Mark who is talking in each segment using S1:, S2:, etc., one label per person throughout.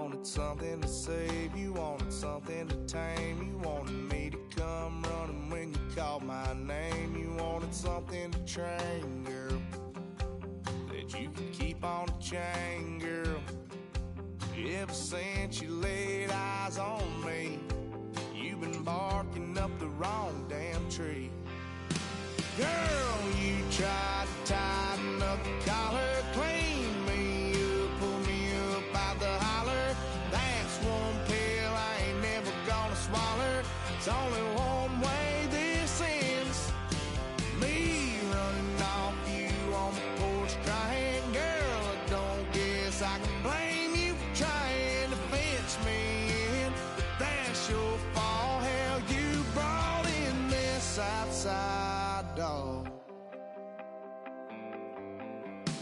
S1: wanted something to save, you wanted something to tame. You wanted me to come running when you called my name. You wanted something to train, girl, that you could keep on the chain, girl. Ever since you laid eyes on me, you've been barking up the wrong damn tree. Girl, you tried to tighten up the collar, clean me up, pull me up out the holler. That's one pill I ain't never gonna swallow. It's only one way this ends. Me running off you on the porch crying. Girl, I don't guess I can blame you for trying to fence me in. But that's your fault, hell, you brought in this outside dog.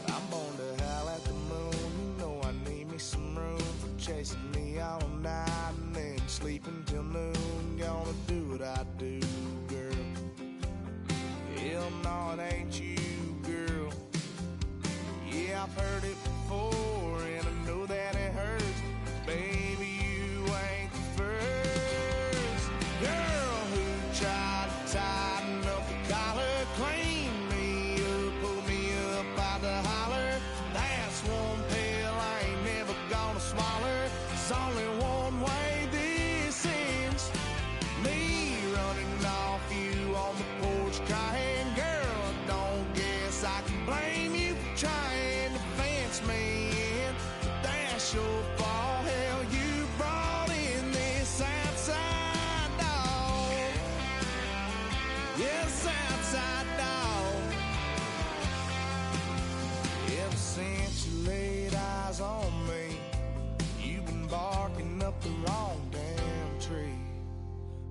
S1: I'm born to howl at the moon. You know I need me some room for chasing me all night and then sleeping till noon. Gonna do what I do, girl. Hell no, it ain't you, girl. Yeah, I've heard it before and I know that it hurts. Baby, you ain't the first girl who tried to tighten up the collar, clean me up, pull me up out the holler. That's one pill I ain't never gonna swallow. It's only one way this ends. Me running off you on the porch crying. Girl, I don't guess I can blame you for trying to fence me in. But that's your fault, hell, you brought in this outside dog. Yes, outside dog. Ever since you laid eyes on me, you've been barking up the wrong damn tree.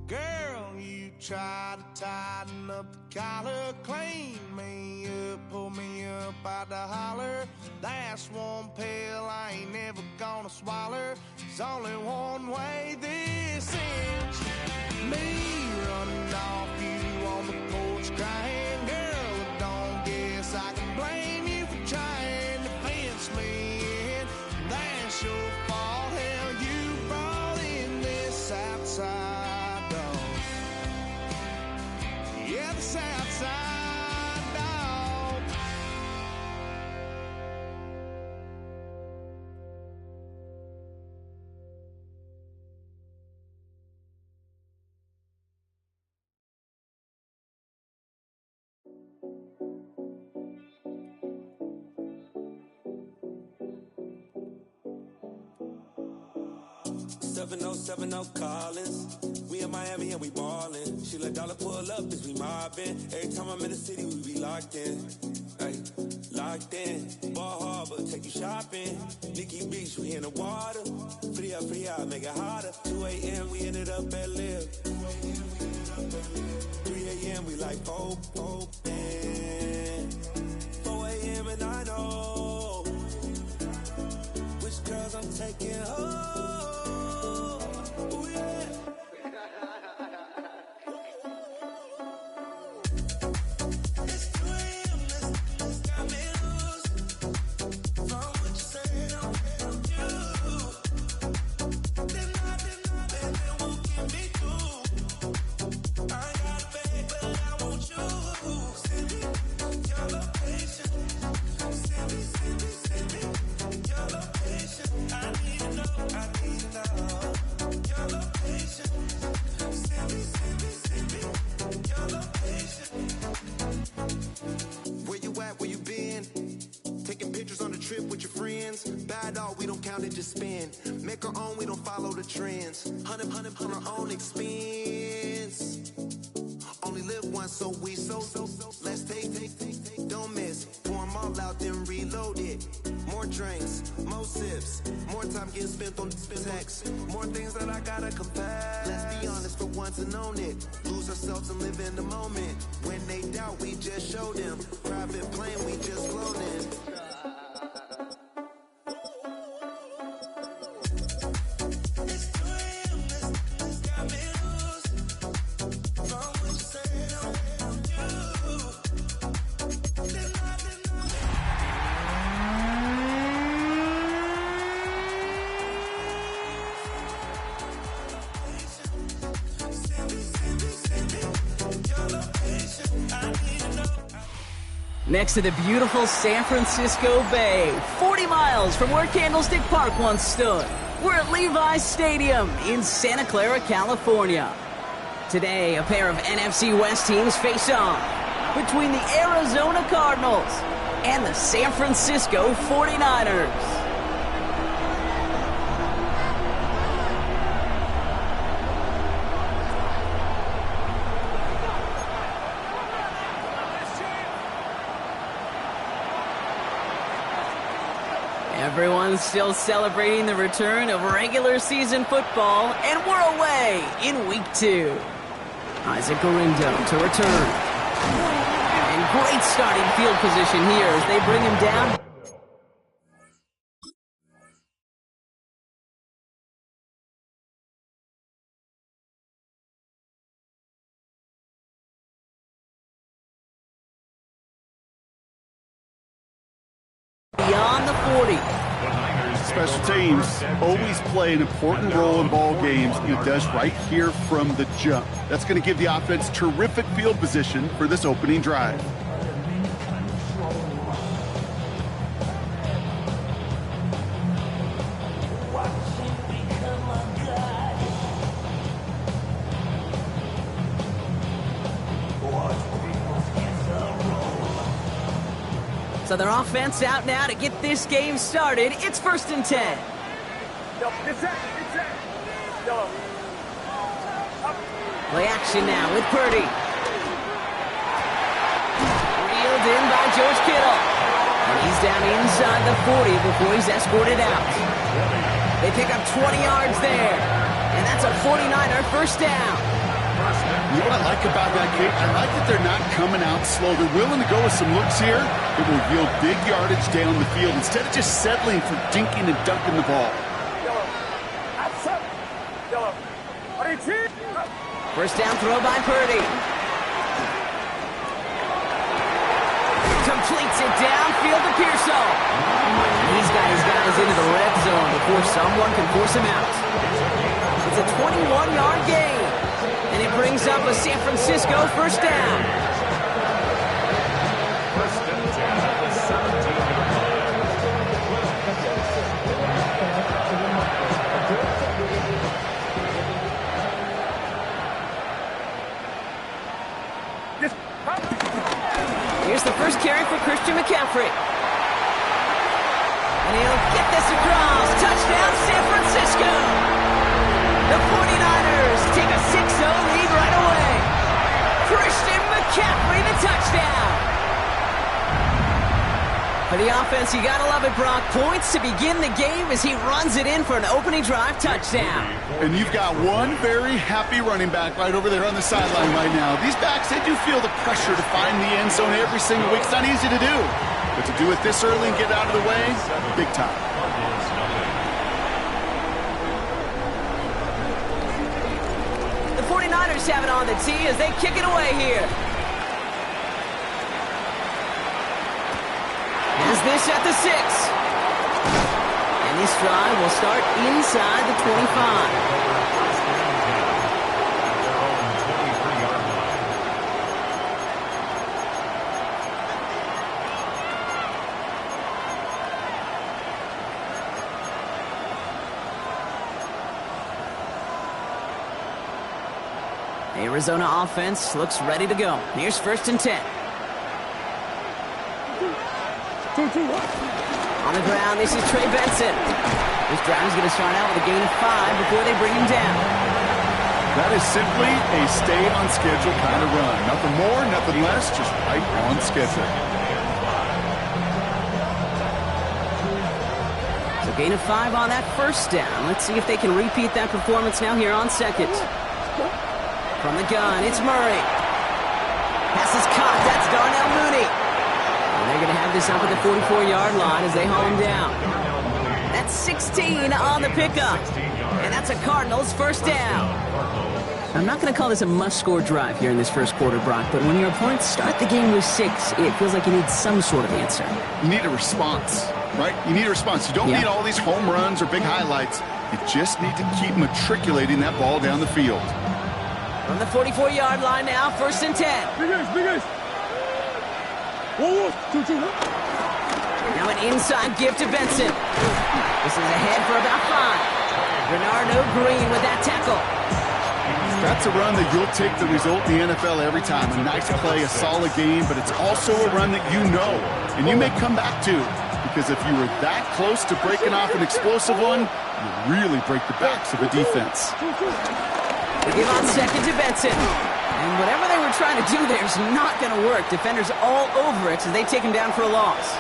S1: Girl, you tried to tighten up the collar, clean me up, pull me up out the holler. That's one pill I ain't never gonna swallow. There's only one way this ends. Me running off you on the porch crying. Girl, I don't guess I can blame you for trying to fence me in. That's your fault, hell, you brought in this outside dog. Yeah, this outside dog.
S2: Seven oh Collins. We in Miami and we ballin'. She let dollar pull up, bitch, we mobbin'. Every time I'm in the city, we be locked in. Ay, locked in. Ball Harbor, take you shopping. Nikki Beach, we in the water. Free up, make it hotter. 2 a.m., we ended up at Live. 3 a.m., we like open. 4 a.m. and I know which girls I'm taking home. Ooh, yeah. It's 2 a.m., this got me loose. From what you said, I'm you. Then it won't get me through. I ain't got a bag, but I want you. Send me your location. Send me your location. I need to know your location. Send me your location.
S3: Where you at, where you been? Taking pictures on the trip with your friends. Bad dog, we don't count it, just spend. Make our own, we don't follow the trends. 100 on our own expense. Only live once, so we so. Let's take, don't miss. Pour 'em all out, then reload it. More drinks, more sips. More time getting spent on text. More things that I gotta confess. Let's be honest for once and own it. Lose ourselves and live in the moment. When they doubt, we just show them. Private plane, we just floating.
S2: It's 2 a.m., this got me loose. From what you said, I'm you. Then I
S4: next to the beautiful San Francisco Bay, 40 miles from where Candlestick Park once stood. We're at Levi's Stadium in Santa Clara, California. Today, a pair of NFC West teams face off between the Arizona Cardinals and the San Francisco 49ers. Everyone's still celebrating the return of regular season football, and we're away in week 2. Isaac Orindo to return. And great starting field position here as they bring him down. Beyond the 40.
S5: Special teams always play an important role in ball games. It does right here from the jump. That's going to give the offense terrific field position for this opening drive.
S4: So their offense out now to get this game started. It's 1st and 10. Play action now with Purdy. Reeled in by George Kittle. And he's down inside the 40 before he's escorted out. They pick up 20 yards there. And that's a 49er first down.
S5: You know what I like about that, Kate? I like that they're not coming out slow. They're willing to go with some looks here that will yield big yardage down the field instead of just settling for dinking and dunking the ball.
S4: First down throw by Purdy. Completes it downfield to Pearsall. He's got his guys into the red zone before someone can force him out. It's a 21-yard gain. And it brings up a San Francisco first down. Here's the first carry for Christian McCaffrey. And he'll get this across. Touchdown, San Francisco. The 49ers take a 6-0 lead right away. Christian McCaffrey, the touchdown. For the offense, you gotta love it, Brock. Points to begin the game as he runs it in for an opening drive touchdown.
S5: And you've got one very happy running back right over there on the sideline right now. These backs, they do feel the pressure to find the end zone every single week. It's not easy to do. But to do it this early and get out of the way, big time.
S4: The 49ers have it on the tee as they kick it away here. As this at the 6. And this drive will start inside the 25. Arizona offense looks ready to go. Here's 1st and 10. On the ground, this is Trey Benson. This drive is going to start out with a gain of 5 before they bring him down.
S5: That is simply a stay-on-schedule kind of run. Nothing more, nothing less, just right on schedule.
S4: So gain of 5 on that first down. Let's see if they can repeat that performance now here on 2nd. From the gun, it's Murray. Pass is caught. That's Darnell Mooney. And they're going to have this up at the 44-yard line as they haul him down. That's 16 on the pickup. And that's a Cardinals first down. I'm not going to call this a must-score drive here in this first quarter, Brock, but when your opponents start the game with 6, it feels like you need some sort of answer.
S5: You need a response, right? You need a response. You don't need all these home runs or big highlights. You just need to keep matriculating that ball down the field.
S4: From the 44-yard line now, 1st and 10. Now an inside give to Benson. This is ahead for about 5. Bernardo Green with that tackle.
S5: That's a run that you'll take the result in the NFL every time. A nice play, a solid game, but it's also a run that you know and you may come back to. Because if you were that close to breaking off an explosive one, you really break the backs of a defense.
S4: They give on second to Benson. And whatever they were trying to do there is not going to work. Defenders all over it as they take him down for a loss.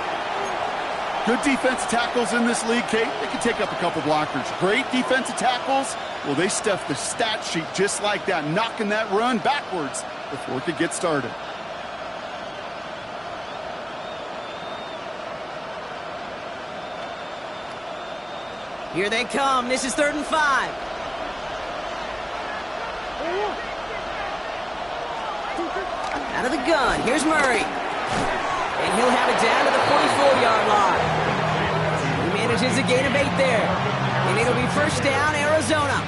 S5: Good defensive tackles in this league, Kate. They can take up a couple blockers. Great defensive tackles, well, they stuff the stat sheet just like that, knocking that run backwards before it could get started.
S4: Here they come. This is 3rd and 5. Out of the gun. Here's Murray. And he'll have it down to the 44-yard line. He manages a gain of 8 there. And it'll be first down, Arizona.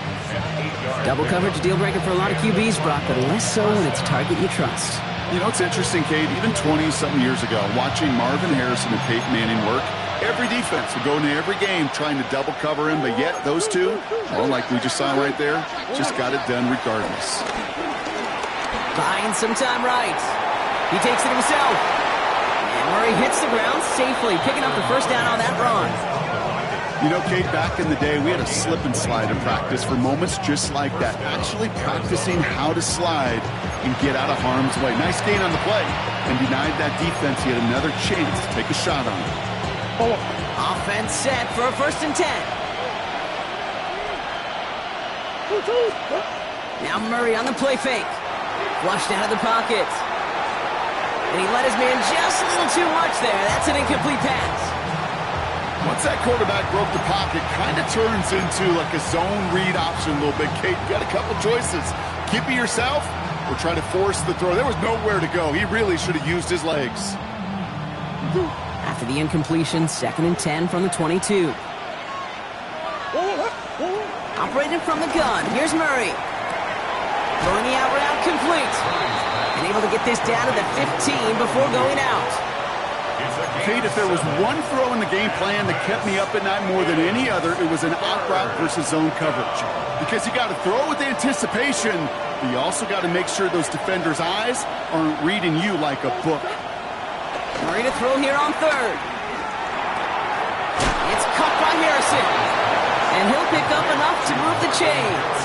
S4: Double coverage deal breaker for a lot of QBs, Brock, but less so when it's a target you trust.
S5: You know, it's interesting, Kate, even 20-something years ago, watching Marvin Harrison and Peyton Manning work, every defense would go into every game trying to double cover him, but yet those two, well, like we just saw right there, just got it done regardless.
S4: Buying some time right. He takes it himself. And Murray hits the ground safely, picking up the first down on that run.
S5: You know, Kate, back in the day, we had a slip and slide in practice for moments just like that. Actually practicing how to slide and get out of harm's way. Nice gain on the play. And denied that defense yet another chance to take a shot on it.
S4: Offense set for a 1st and 10. Now Murray on the play fake. Flushed out of the pocket. And he let his man just a little too much there. That's an incomplete pass.
S5: Once that quarterback broke the pocket, kind of turns into like a zone read option a little bit. Kate, you got a couple choices. Keep it yourself or try to force the throw. There was nowhere to go. He really should have used his legs.
S4: After the incompletion, 2nd and 10 from the 22. Operating from the gun, here's Murray. Throwing the out route complete. And able to get this down to the 15 before going out.
S5: Kate, if there was one throw in the game plan that kept me up at night more than any other, it was an out route versus zone coverage. Because you got to throw with anticipation, but you also got to make sure those defenders' eyes aren't reading you like a book.
S4: Murray to throw here on 3rd. It's caught by Harrison. And he'll pick up enough to move the chains.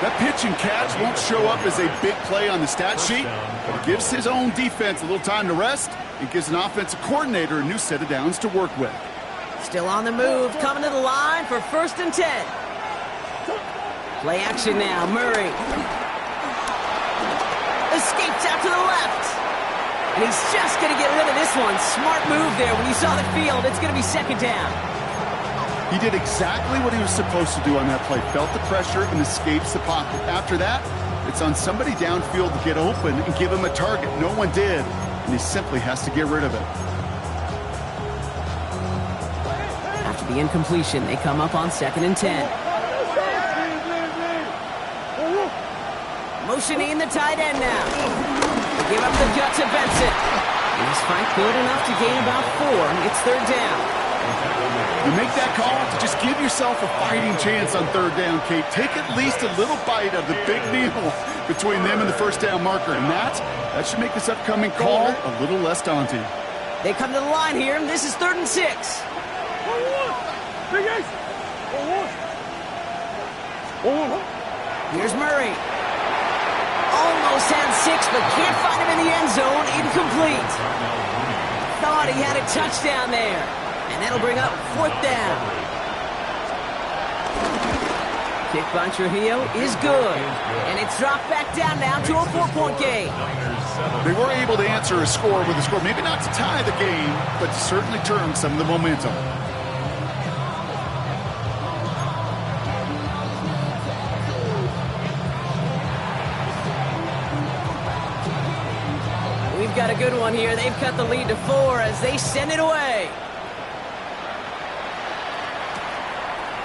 S5: That pitch and catch won't show up as a big play on the stat sheet, but it gives his own defense a little time to rest and gives an offensive coordinator a new set of downs to work with.
S4: Still on the move, coming to the line for 1st and 10. Play action now, Murray. Escapes out to the left. And he's just going to get rid of this one. Smart move there. When you saw the field, it's going to be 2nd down.
S5: He did exactly what he was supposed to do on that play. Felt the pressure and escapes the pocket. After that, it's on somebody downfield to get open and give him a target. No one did, and he simply has to get rid of it.
S4: After the incompletion, they come up on 2nd and 10. Motioning the tight end now. They give up the gut to Benson. And this fight good enough to gain about 4. It's 3rd down.
S5: You make that call to just give yourself a fighting chance on 3rd down, Kate. Take at least a little bite of the big meal between them and the first down marker. And that should make this upcoming call a little less daunting.
S4: They come to the line here, and this is 3rd and 6. Here's Murray. Almost had 6, but can't find him in the end zone. Incomplete. Thought he had a touchdown there. And that'll bring up 4th down. Kick by Trujillo is good. And it's dropped back down now to a 4-point game.
S5: They were able to answer a score with a score. Maybe not to tie the game, but to certainly turn some of the momentum.
S4: We've got a good one here. They've cut the lead to 4 as they send it away.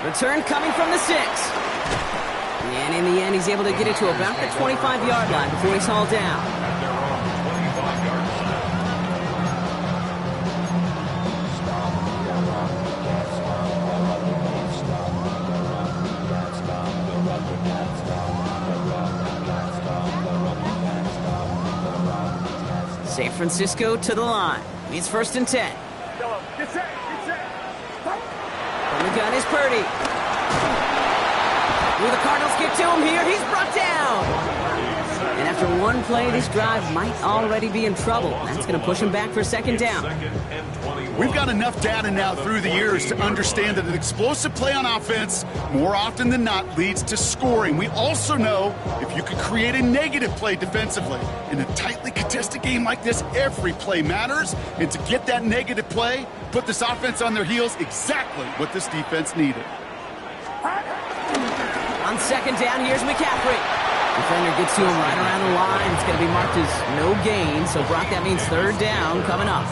S4: Return coming from the 6. And in the end, he's able to get it to about the 25-yard line before he's hauled down. San Francisco to the line. It's 1st and 10.
S6: Get set.
S4: From the gun is Purdy. Will the Cardinals get to him here? He's brought down. And after one play, this drive might already be in trouble. That's going to push him back for 2nd down.
S5: We've got enough data now through the years to understand that an explosive play on offense, more often than not, leads to scoring. We also know if you can create a negative play defensively. In a tightly contested game like this, every play matters. And to get that negative play, put this offense on their heels, exactly what this defense needed.
S4: On 2nd down, here's McCaffrey. Defender gets to him right around the line. It's going to be marked as no gain. So, Brock, that means 3rd down coming up.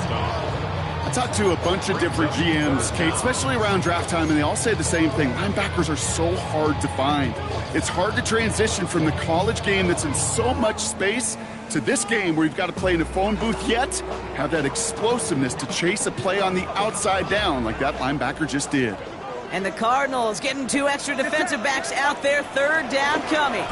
S5: I talked to a bunch of different GMs, Kate, especially around draft time, and they all say the same thing. Linebackers are so hard to find. It's hard to transition from the college game that's in so much space to this game where you've got to play in a phone booth, yet have that explosiveness to chase a play on the outside down like that linebacker just did.
S4: And the Cardinals getting 2 extra defensive backs out there. 3rd down coming.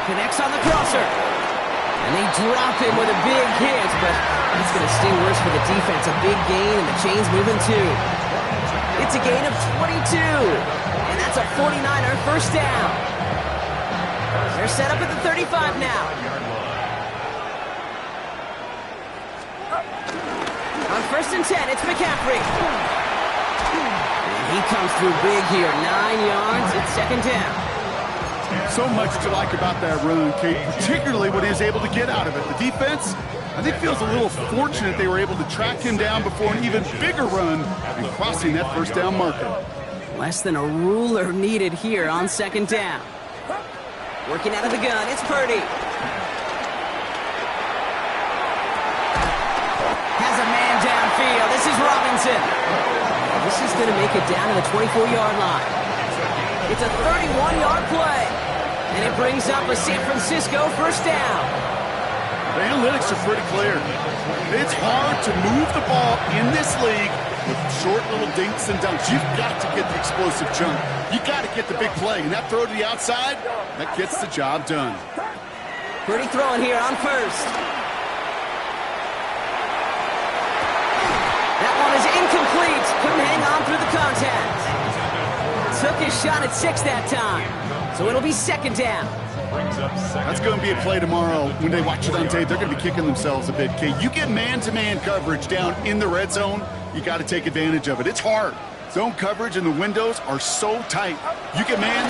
S4: Connects on the crosser. And they drop him with a big hit, but it's going to sting worse for the defense. A big gain, and the chain's moving too. It's a gain of 22. And that's a 49er 1st down. They're set up at the 35 now. On 1st and 10, it's McCaffrey. And he comes through big here. 9 yards. It's 2nd down.
S5: So much to like about that run, Kate, particularly what he was able to get out of it. The defense, I think, feels a little fortunate they were able to track him down before an even bigger run and crossing that 1st down marker.
S4: Less than a ruler needed here on 2nd down. Working out of the gun, it's Purdy. Has a man downfield. This is Robinson. This is going to make it down to the 24-yard line. It's a 31-yard play. And it brings up a San Francisco 1st down.
S5: The analytics are pretty clear. It's hard to move the ball in this league with short little dinks and dunks. You've got to get the explosive jump. You've got to get the big play. And that throw to the outside, that gets the job done.
S4: Purdy throwing here on 1st. That one is incomplete. Couldn't hang on through the contact. Took his shot at 6 that time. So it'll be 2nd down.
S5: That's going to be a play tomorrow. When they watch it on tape, they're going to be kicking themselves a bit, Kate. You get man-to-man coverage down in the red zone, you got to take advantage of it. It's hard. Zone coverage and the windows are so tight. You get man,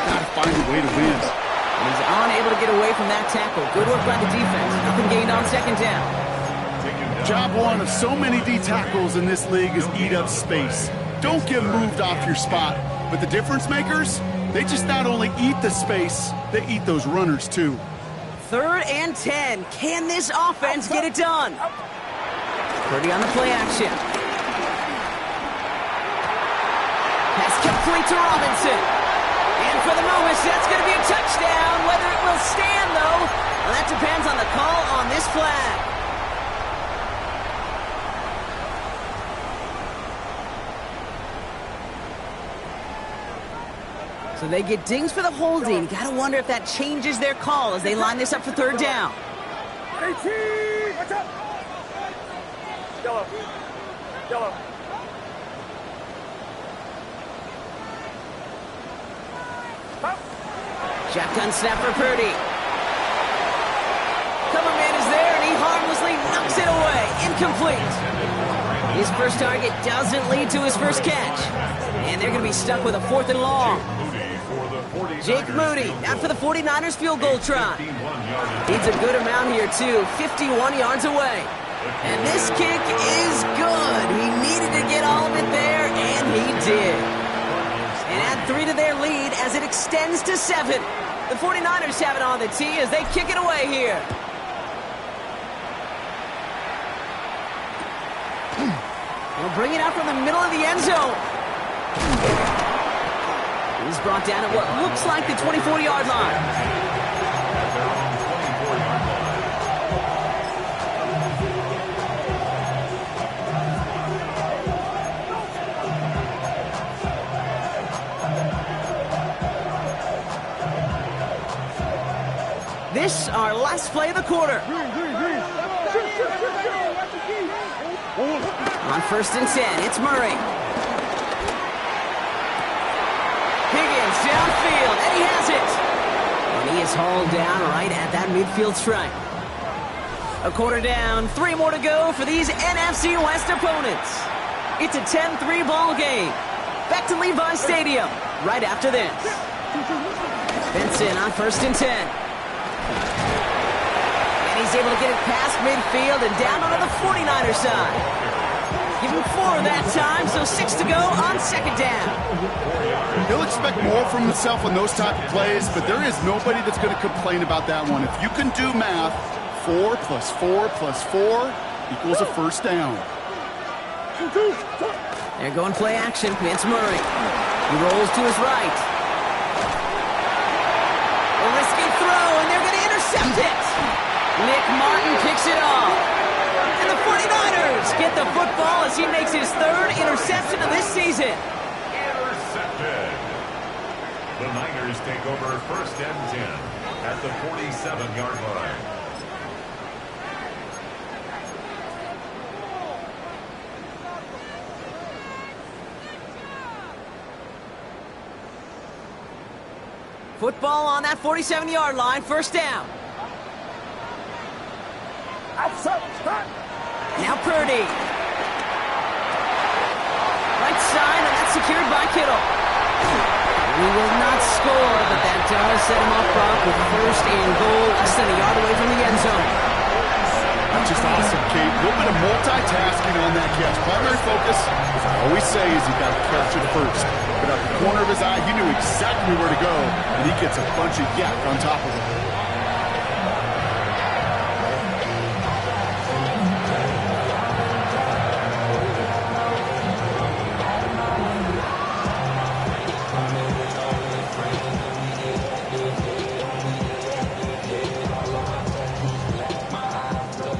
S5: got to find a way to win.
S4: And he's unable to get away from that tackle. Good work by the defense. Nothing gained on 2nd down.
S5: Job one of so many D tackles in this league is eat up space. Don't get moved off your spot. But the difference makers, they just not only eat the space, they eat those runners too.
S4: 3rd and 10. Can this offense get it done? Purdy on the play action. Pass complete to Robinson. And for the moment, that's going to be a touchdown. Whether it will stand, though, well, that depends on the call on this flag. So they get dings for the holding. Got to wonder if that changes their call as they line this up for 3rd down.
S6: 18, watch out. Yellow.
S4: Shotgun snap for Purdy. Cover man is there, and he harmlessly knocks it away. Incomplete. His first target doesn't lead to his first catch. And they're going to be stuck with a 4th and long. Jake Moody out for the 49ers field goal try. Needs a good amount here, too. 51 yards away. And this kick is good. He needed to get all of it there, and he did. And add 3 to their lead as it extends to 7. The 49ers have it on the tee as they kick it away here. They'll bring it out from the middle of the end zone. He's brought down at what looks like the 24-yard line. this, our last play of the quarter. On 1st and 10, it's Murray. Higgins downfield, and he has it. And he is hauled down right at that midfield stripe. A quarter down, 3 more to go for these NFC West opponents. It's a 10-3 ball game. Back to Levi Stadium right after this. Benson on 1st and 10. And he's able to get it past midfield and down onto the 49er side. Give him 4 that time, so 6 to go on 2nd down.
S5: He'll expect more from himself on those type of plays, but there is nobody that's going to complain about that one. If you can do math, 4 plus 4 plus 4 equals a 1st down.
S4: They're going play action. It's Murray. He rolls to his right. A risky throw, and they're going to intercept it. Nick Martin picks it off. And the 49ers get the football as he makes his 3rd interception of this season.
S7: Intercepted. The Niners take over 1st and 10 at the 47-yard line.
S4: Football on that 47-yard line, 1st down. Now Purdy. Right side, and that's secured by Kittle. He will not score, but that does set him up front with 1st and goal, less than a yard away from the end zone.
S5: That's just awesome, Kate. A little bit of multitasking on that catch. Primary focus, as I always say, is you got to catch it first. But out the corner of his eye, he knew exactly where to go, and he gets a bunch of yak on top of it.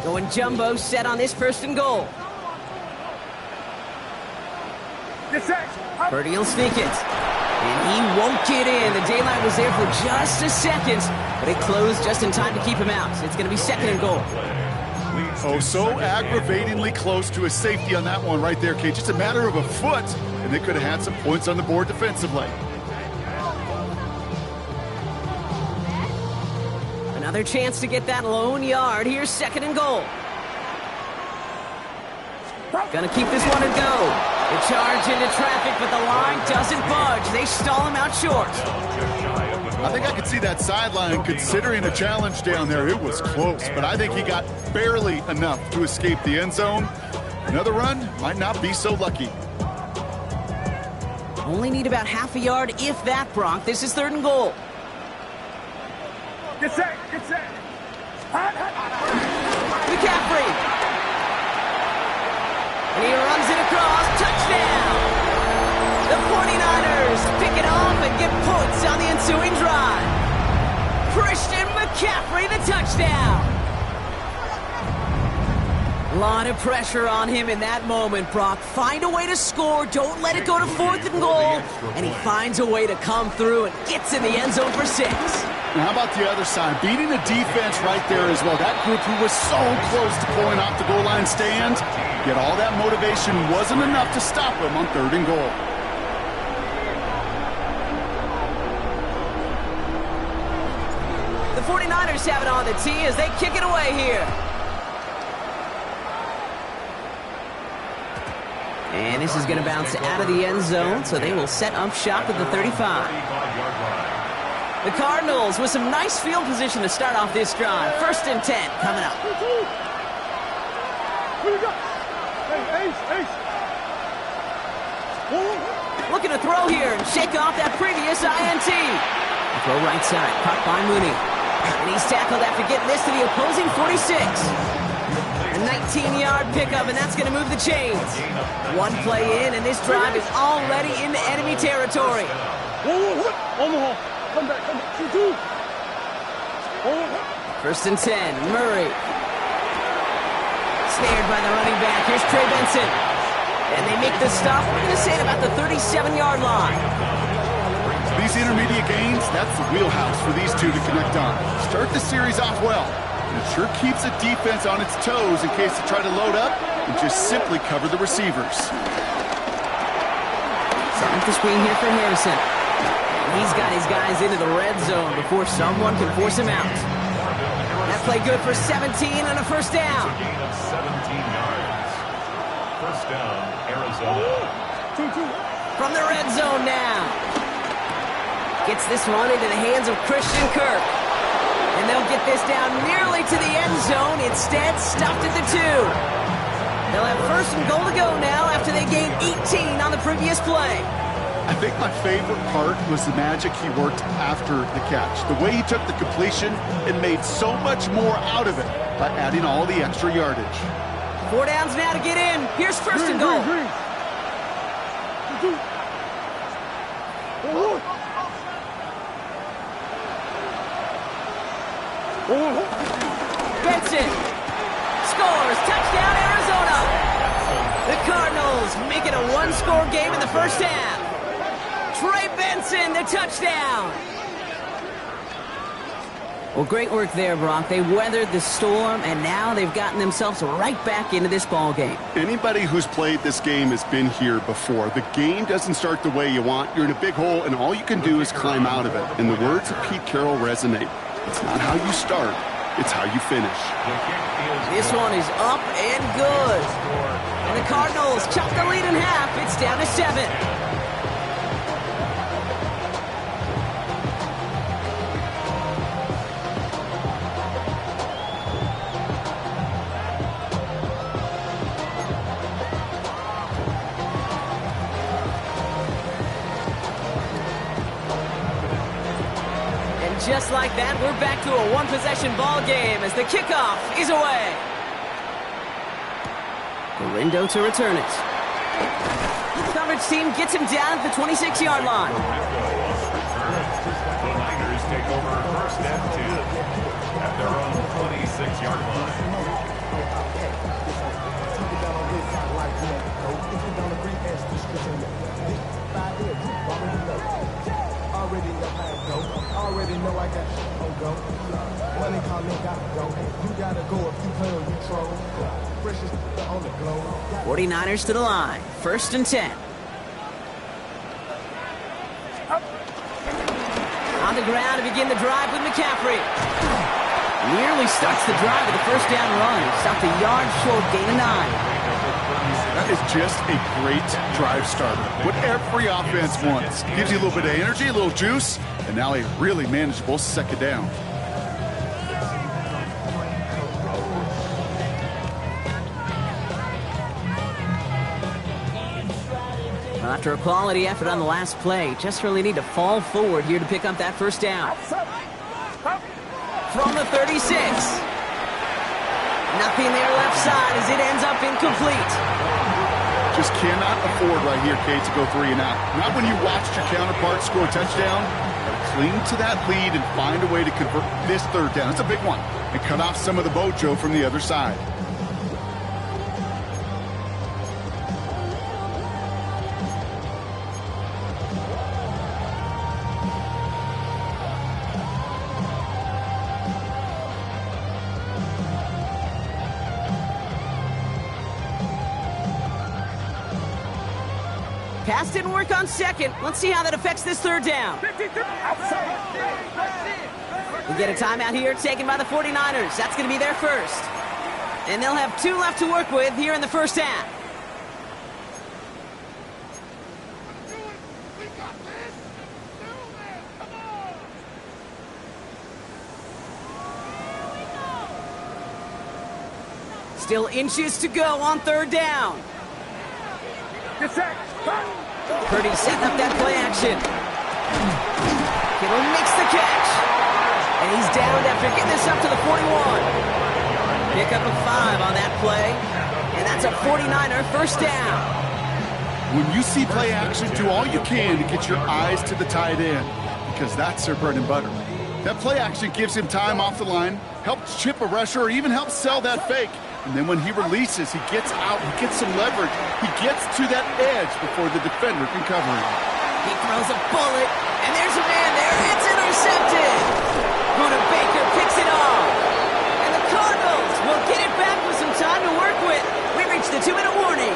S4: Going jumbo set on this 1st and goal. Purdy will sneak it. And he won't get in. The daylight was there for just a second, but it closed just in time to keep him out. It's going to be 2nd and goal.
S5: Oh, so aggravatingly close to a safety on that one right there, Kate. Just a matter of a foot, and they could have had some points on the board defensively.
S4: Another chance to get that lone yard. Here's 2nd and goal. Gonna keep this one and go. They charge into traffic, but the line doesn't budge. They stall him out short.
S5: I think I could see that sideline considering a challenge down there. It was close, but I think he got barely enough to escape the end zone. Another run might not be so lucky.
S4: Only need about half a yard, if that, Bronk. This is 3rd and goal.
S6: Get set.
S4: McCaffrey. And he runs it across. Touchdown! The 49ers pick it off and get points on the ensuing drive. Christian McCaffrey, the touchdown. A lot of pressure on him in that moment, Brock. Find a way to score. Don't let it go to 4th and goal. And he finds a way to come through and gets in the end zone for 6.
S5: Now, how about the other side? Beating the defense right there as well. That group who was so close to pulling off the goal line stand, yet all that motivation wasn't enough to stop him on 3rd and goal.
S4: The 49ers have it on the tee as they kick it away here. And this is going to bounce out of the end zone, so they will set up shop at the 35. The Cardinals with some nice field position to start off this drive. 1st and 10 coming up. Looking to throw here and shake off that previous INT. Throw right side, caught by Mooney. And he's tackled after getting this to the opposing 46. A 19-yard pickup, and that's going to move the chains. One play in, and this drive is already into enemy territory.
S6: Come back.
S4: 1st and 10, Murray. Snared by the running back. Here's Trey Benson. And they make the stop, we're going to say, at about the 37-yard line.
S5: these intermediate gains, that's the wheelhouse for these two to connect on. Start the series off well. And it sure keeps the defense on its toes in case they try to load up and just simply cover the receivers.
S4: Off the screen here for Harrison. He's got his guys into the red zone before someone can force him out. That play good for 17 and a first down.
S7: It's a gain of 17 yards. First down, Arizona.
S4: From the red zone now. Gets this one into the hands of Christian Kirk. And they'll get this down nearly to the end zone. Instead, stuffed at the 2. They'll have first and goal to go now after they gained 18 on the previous play.
S5: I think my favorite part was the magic he worked after the catch. The way he took the completion and made so much more out of it by adding all the extra yardage.
S4: 4 downs now to get in. Here's first and goal. Benson scores. Touchdown, Arizona. The Cardinals make it a one-score game in the first half. Trey Benson, the touchdown. Well, great work there, Brock. They weathered the storm, and now they've gotten themselves right back into this ball game.
S5: Anybody who's played this game has been here before. The game doesn't start the way you want. You're in a big hole, and all you can do is climb out of it. And the words of Pete Carroll resonate. It's not how you start, it's how you finish.
S4: This one is up and good. And the Cardinals chop the lead in half. It's down to 7. Just like that, we're back to a one-possession ball game as the kickoff is away. Galindo to return it. The coverage team gets him down at the 26-yard line.
S7: The Niners take over first and 10 at their own 26-yard line.
S8: Already know I got on go. Money calling got go. You gotta go if you play on you troll. Precious on the globe.
S4: 49ers to the line. First and 10. On the ground to begin the drive with McCaffrey. Nearly starts the drive with a first down run. Stopped a yard short, gain of 9.
S5: That is just a great drive starter. What every offense wants. Gives you a little bit of energy, a little juice, and now a really manageable second down.
S4: After a quality effort on the last play, just really need to fall forward here to pick up that first down. From the 36. Nothing there left side as it ends up incomplete.
S5: Just cannot afford right here, Kate, to go 3 and out. Not when you watched your counterpart score a touchdown. Cling to that lead and find a way to convert this third down. It's a big one. And cut off some of the mojo from the other side.
S4: Pass didn't work on second. Let's see how that affects this third down. We get a timeout here taken by the 49ers. That's going to be their first. And they'll have 2 left to work with here in the first half. Still inches to go on third down. Purdy setting up that play action. Kittle makes the catch. And he's downed after getting this up to the 41. Pick up a 5 on that play. And that's a 49er first down.
S5: When you see play action, do all you can to get your eyes to the tight end, because that's their bread and butter. That play action gives him time off the line, helps chip a rusher, or even helps sell that fake. And then when he releases, he gets out, he gets some leverage. He gets to that edge before the defender can cover him.
S4: He throws a bullet, and there's a man there. It's intercepted. Buda Baker picks it off. And the Cardinals will get it back with some time to work with. We reach the 2-minute warning.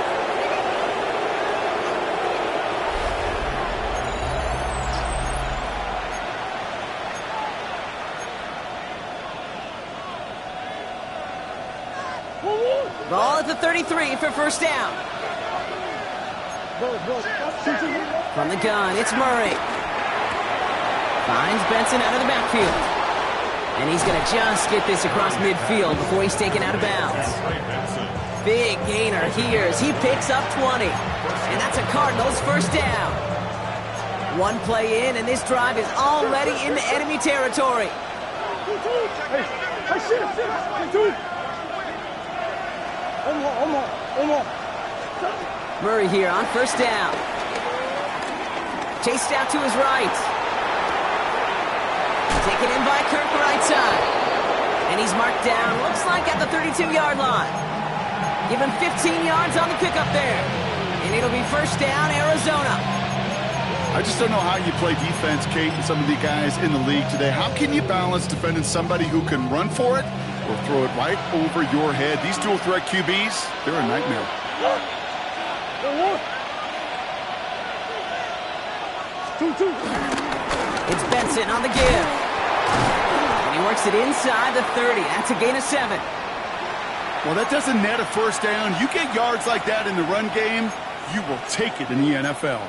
S4: Ball at the 33 for first down. From the gun, it's Murray. Finds Benson out of the backfield. And he's going to just get this across midfield before he's taken out of bounds. Big gainer here as he picks up 20. And that's a Cardinals first down. One play in, and this drive is already into enemy territory. Murray here on first down. Chased out to his right. Taken in by Kirk right side. And he's marked down, looks like at the 32-yard line. Give him 15 yards on the pickup there. And it'll be first down, Arizona.
S5: I just don't know how you play defense, Kate, and some of the guys in the league today. How can you balance defending somebody who can run for it or throw it right over your head? These dual threat QBs, they're a nightmare.
S4: It's Benson on the give. And he works it inside the 30. That's a gain of 7.
S5: Well, that doesn't net a first down. You get yards like that in the run game, you will take it in the NFL.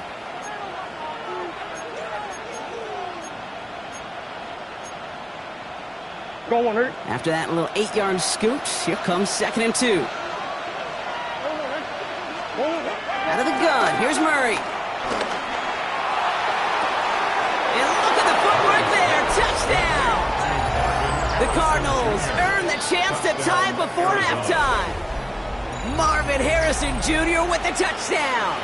S6: Go on, Hurt.
S4: After that little 8-yard scooch, here comes 2nd and 2. Out of the gun, here's Murray. And look at the footwork there, touchdown! The Cardinals earn the chance to tie before halftime. Marvin Harrison Jr. with the touchdown.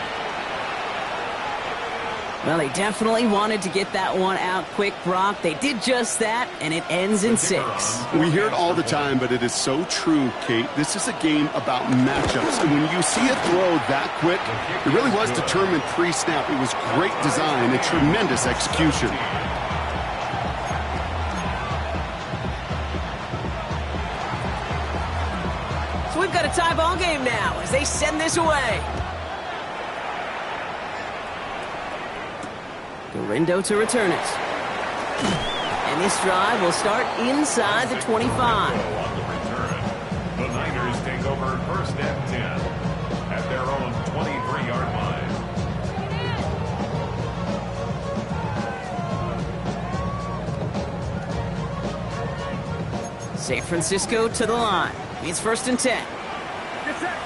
S4: Well, they definitely wanted to get that one out quick, Brock. They did just that, and it ends in 6.
S5: We hear it all the time, but it is so true, Kate. This is a game about matchups. And when you see a throw that quick, it really was determined pre-snap. It was great design and tremendous execution.
S4: So we've got a tie ball game now as they send this away. Garindo to return it. And this drive will start inside the 25.
S7: On the return, the Niners take over first and 10 at their own 23-yard line.
S4: San Francisco to the line. It's first and 10.
S6: Get set.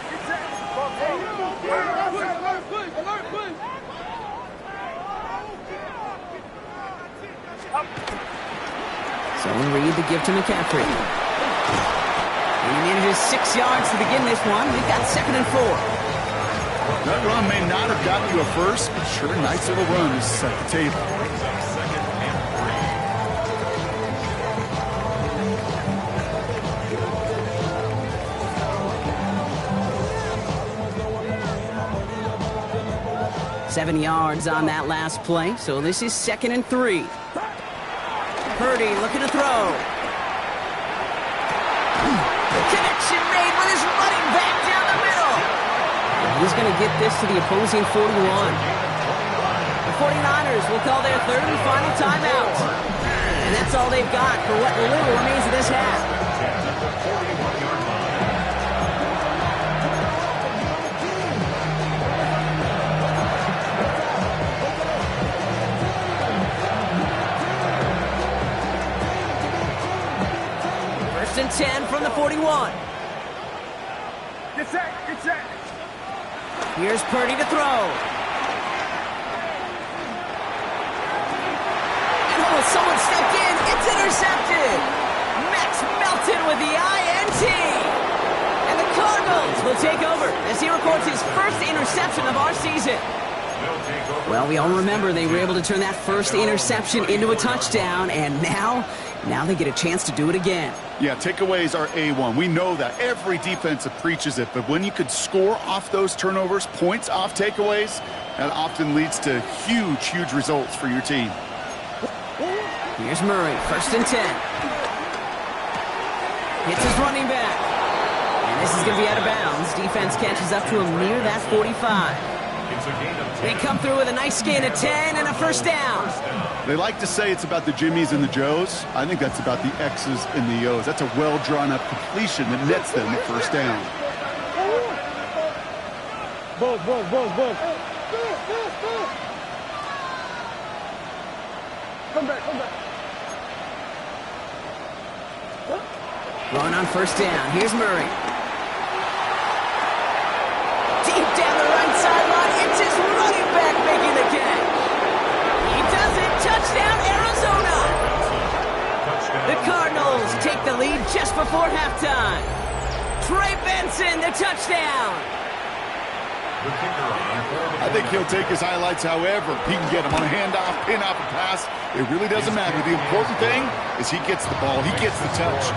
S4: So Reed to give to McCaffrey. And he manages 6 yards to begin this one. We've got 2nd and 4.
S5: That run may not have gotten you a first, but sure, nice little run to set the table.
S7: Brings up 2nd and
S4: 3. 7 yards on that last play, so this is 2nd and 3. Purdy looking to throw. Connection made with his running back down the middle. And he's going to get this to the opposing 41. The 49ers will call their 3rd and final timeout. And that's all they've got for what little remains of this half. And 10 from the 41.
S6: Get set.
S4: Here's Purdy to throw. And oh, someone stepped in. It's intercepted. Max Melton with the INT. And the Cardinals will take over as he records his first interception of our season. Well, we all remember they were able to turn that first interception into a touchdown, and now they get a chance to do it again.
S5: Yeah, takeaways are A1. We know that. Every defensive preaches it, but when you could score off those turnovers, points off takeaways, That often leads to huge results for your team.
S4: Here's Murray, 1st and 10. Hits his running back. And this is going to be out of bounds. Defense catches up to him near that 45. They come through with a nice gain of 10 and a 1st down.
S5: They like to say it's about the Jimmies and the Joes. I think that's about the X's and the O's. That's a well-drawn-up completion that nets them the 1st down.
S6: Buzz. Come back.
S4: Going on 1st down. Here's Murray. Deep down the right sideline. It's his running back making the catch. He does it. Touchdown, Arizona. The Cardinals take the lead just before halftime. Trey Benson, the touchdown.
S5: I think he'll take his highlights however he can get them on a handoff, pin off a pass. It really doesn't matter. The important thing is he gets the ball, he gets the touch.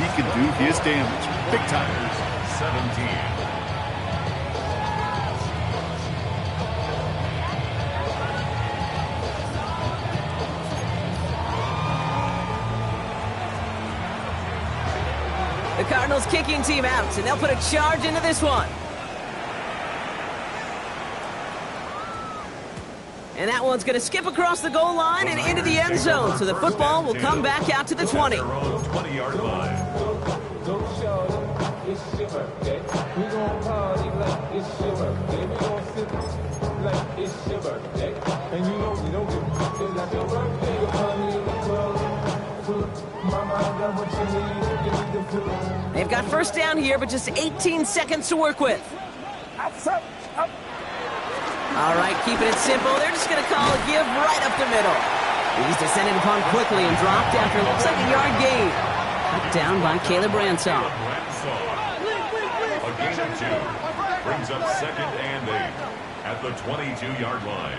S5: He can do his damage. Big time.
S7: 17.
S4: The Cardinals kicking team out, and they'll put a charge into this one. And that one's going to skip across the goal line and into the end zone. So the football will come back out to the 20.
S7: 20-yard line.
S4: They've got 1st down here, but just 18 seconds to work with. All right, keeping it simple. They're just going to call a give right up the middle. He's descended upon quickly and dropped after looks like a yard gain. Cut down by Caleb Ransaw.
S7: A gain of 2. Brings up 2nd and 8 at the 22-yard line.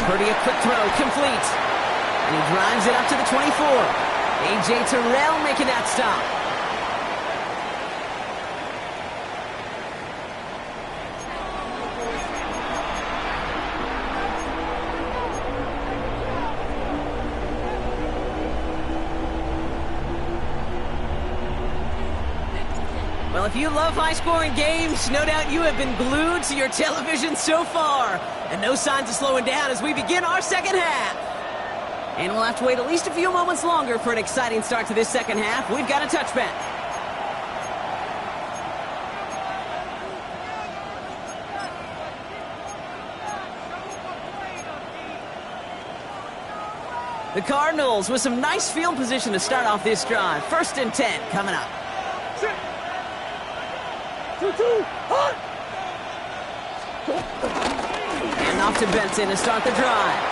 S4: Purdy a quick throw, complete. And he drives it up to the 24. A.J. Terrell making that stop. Well, if you love high-scoring games, no doubt you have been glued to your television so far. And no signs of slowing down as we begin our 2nd half. And we'll have to wait at least a few moments longer for an exciting start to this 2nd half. We've got a touchback. The Cardinals with some nice field position to start off this drive. 1st and 10 coming up.
S6: 2-2.
S4: And off to Benson to start the drive.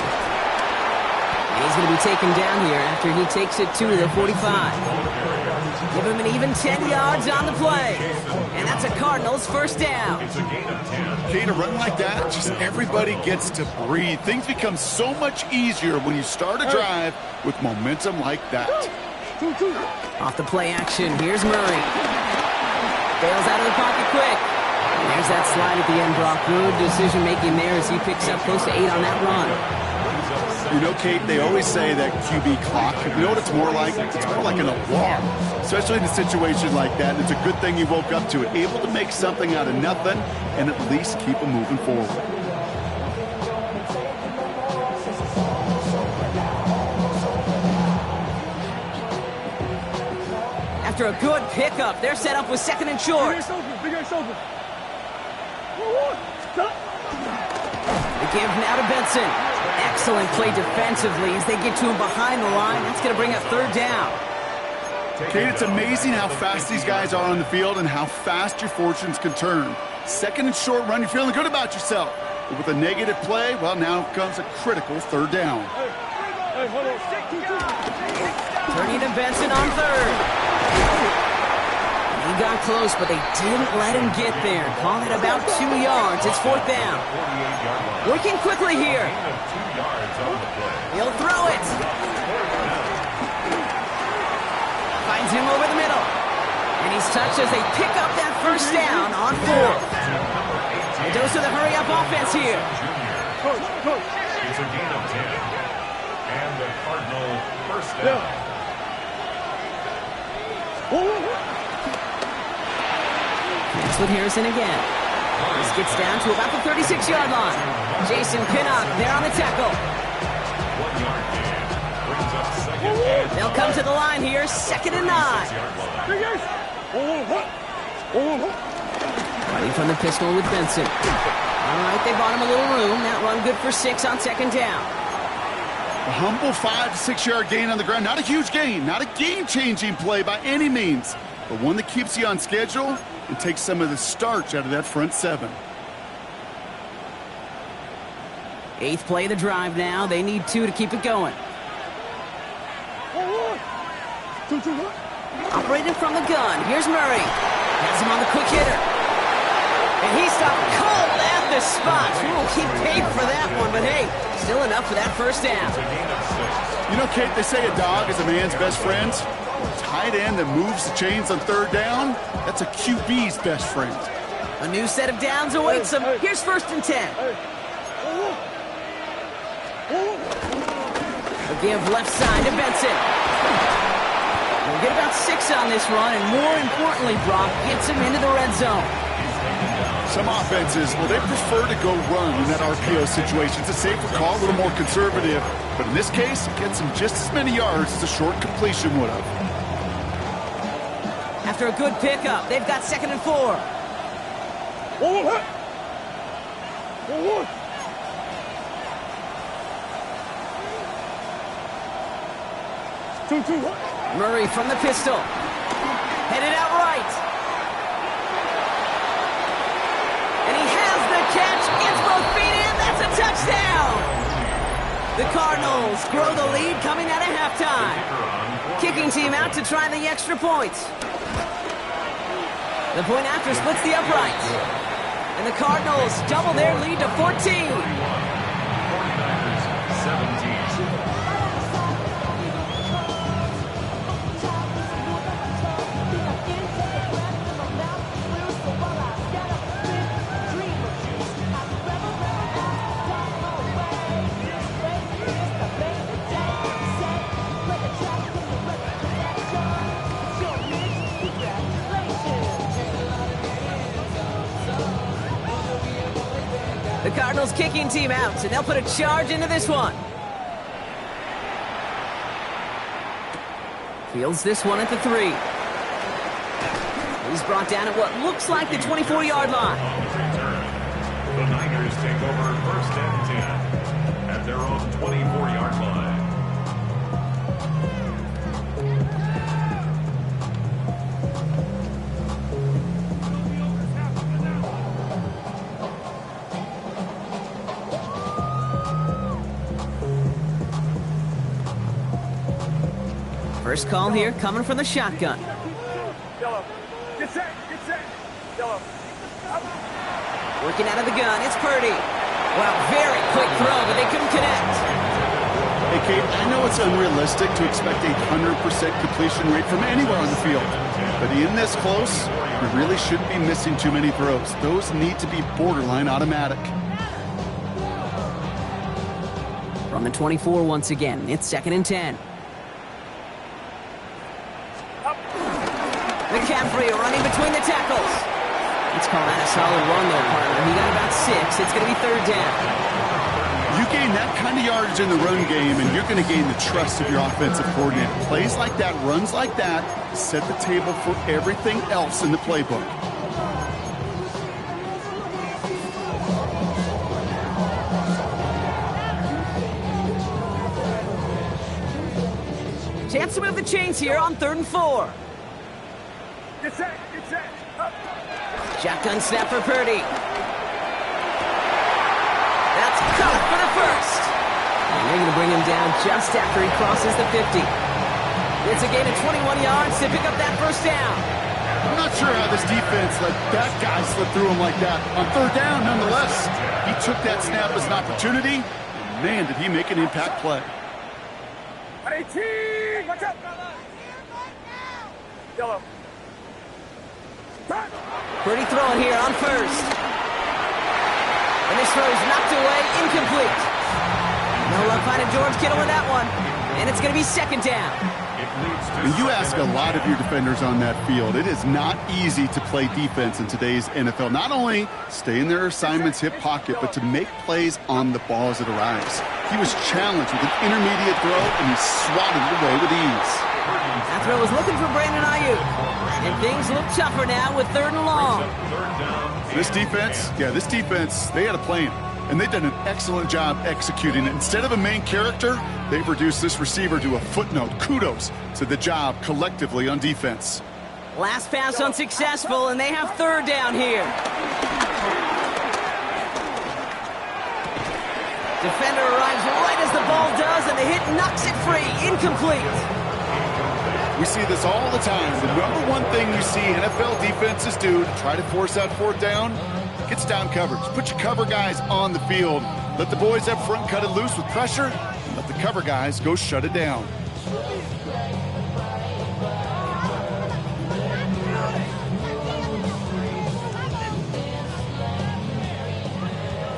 S4: He's going to be taken down here after he takes it to the 45. Give him an even 10 yards on the play. And that's a Cardinals 1st down.
S5: Okay, to run like that, just everybody gets to breathe. Things become so much easier when you start a drive with momentum like that.
S4: Off the play action, here's Murray. Bails out of the pocket quick. There's that slide at the end, Brock. Good decision-making there as he picks up close to 8 on that run.
S5: You know, Kate, they always say that QB clock. You know what it's more like? It's more like an alarm, especially in a situation like that. And it's a good thing you woke up to it, able to make something out of nothing and at least keep them moving forward.
S4: After a good pickup, they're set up with 2nd and short. The give now to Benson. Excellent play defensively as they get to him behind the line. That's going to bring up 3rd down.
S5: Kate, it's amazing how fast these guys are on the field and how fast your fortunes can turn. 2nd and short run, you're feeling good about yourself. But with a negative play, well, now comes a critical 3rd down.
S4: Turning to Benson on 3rd. He got close, but they didn't let him get there. Call it about 2 yards. It's 4th down. Working quickly here. He'll throw it. Finds him over the middle. And he's touched as they pick up that 1st down on 4th. A dose of the hurry-up offense here.
S7: It's a gain of 10. And the Cardinal first down.
S4: Next with Harrison again. This gets down to about the 36-yard line. Jason Pinnock there on the tackle.
S7: 1 yard gain. Brings up second and
S4: They'll come to the line here, 2nd and 9. Running from the pistol with Benson. All right, they bought him a little room. That run good for 6 on 2nd down.
S5: A humble 5 to 6 yard gain on the ground. Not a huge gain, not a game-changing play by any means, but one that keeps you on schedule and takes some of the starch out of that front 7.
S4: 8th play of the drive now. They need 2 to keep it going. Operated from the gun. Here's Murray. Has him on the quick hitter. And he stopped cold at the spot. We'll keep paid for that one, but hey, still enough for that first down.
S5: You know, Kate, they say a dog is a man's best friend. A tight end that moves the chains on 3rd down, that's a QB's best friend.
S4: A new set of downs awaits them. Here's 1st and 10. They'll give left side to Benson. They'll get about 6 on this run, and more importantly, Brock gets him into the red zone.
S5: Some offenses, well, they prefer to go run in that RPO situation. It's a safer call, a little more conservative. But in this case, it gets them just as many yards as a short completion would have.
S4: After a good pickup, they've got 2nd and 4. Murray from the pistol. Headed out right. And he has the catch. Gets both feet in. That's a touchdown. The Cardinals grow the lead coming out of halftime. Kicking team out to try the extra points. The point after splits the uprights. And the Cardinals double their lead to 14.
S7: 49ers 17.
S4: The Cardinals kicking team out, and they'll put a charge into this one. Fields this one at the 3. He's brought down at what looks like the 24-yard line.
S7: The Niners take over 1st and 10 at their own 24-yard line.
S4: First call here coming from the shotgun.
S6: Yellow. Get set. Get set. Yellow.
S4: Working out of the gun, it's Purdy. Well, very quick throw, but they couldn't connect.
S5: Hey, Kate, I know it's unrealistic to expect a 100% completion rate from anywhere on the field. But in this close, you really shouldn't be missing too many throws. Those need to be borderline automatic.
S4: From the 24 once again, it's 2nd and 10. McCaffrey running between the tackles. It's calling out a solid run there, partner. He got about 6. It's going to be 3rd down.
S5: You gain that kind of yardage in the run game, and you're going to gain the trust of your offensive coordinator. Plays like that, runs like that, set the table for everything else in the playbook.
S4: Chance to move the chains here on 3rd and 4.
S6: Get set. Get set. Up.
S4: Shotgun snap for Purdy. That's caught for the first. And they're going to bring him down just after he crosses the 50. It's a gain of 21 yards to pick up that first down.
S5: I'm not sure how this defense let that guy slip through him like that. On 3rd down, nonetheless, he took that snap as an opportunity. And man, did he make an impact play.
S6: 18. Watch out. Yellow.
S4: Purdy throwing here on 1st. And this throw is knocked away, incomplete. No luck finding George Kittle with that one. And it's going to be second down.
S5: And you ask a lot of your defenders on that field. It is not easy to play defense in today's NFL. Not only stay in their assignment's hip pocket, but to make plays on the ball as it arrives. He was challenged with an intermediate throw, and he swatted it away with ease.
S4: That throw was looking for Brandon Ayuk. And things look tougher now with 3rd and long.
S5: This defense, they had a plan. And they've done an excellent job executing it. Instead of a main character, they've reduced this receiver to a footnote. Kudos to the job collectively on defense.
S4: Last pass unsuccessful, and they have 3rd down here. Defender arrives right as the ball does, and the hit knocks it free. Incomplete.
S5: We see this all the time. The number one thing you see NFL defenses do to try to force that 4th down, gets down coverage. Put your cover guys on the field. Let the boys up front cut it loose with pressure, and let the cover guys go shut it down.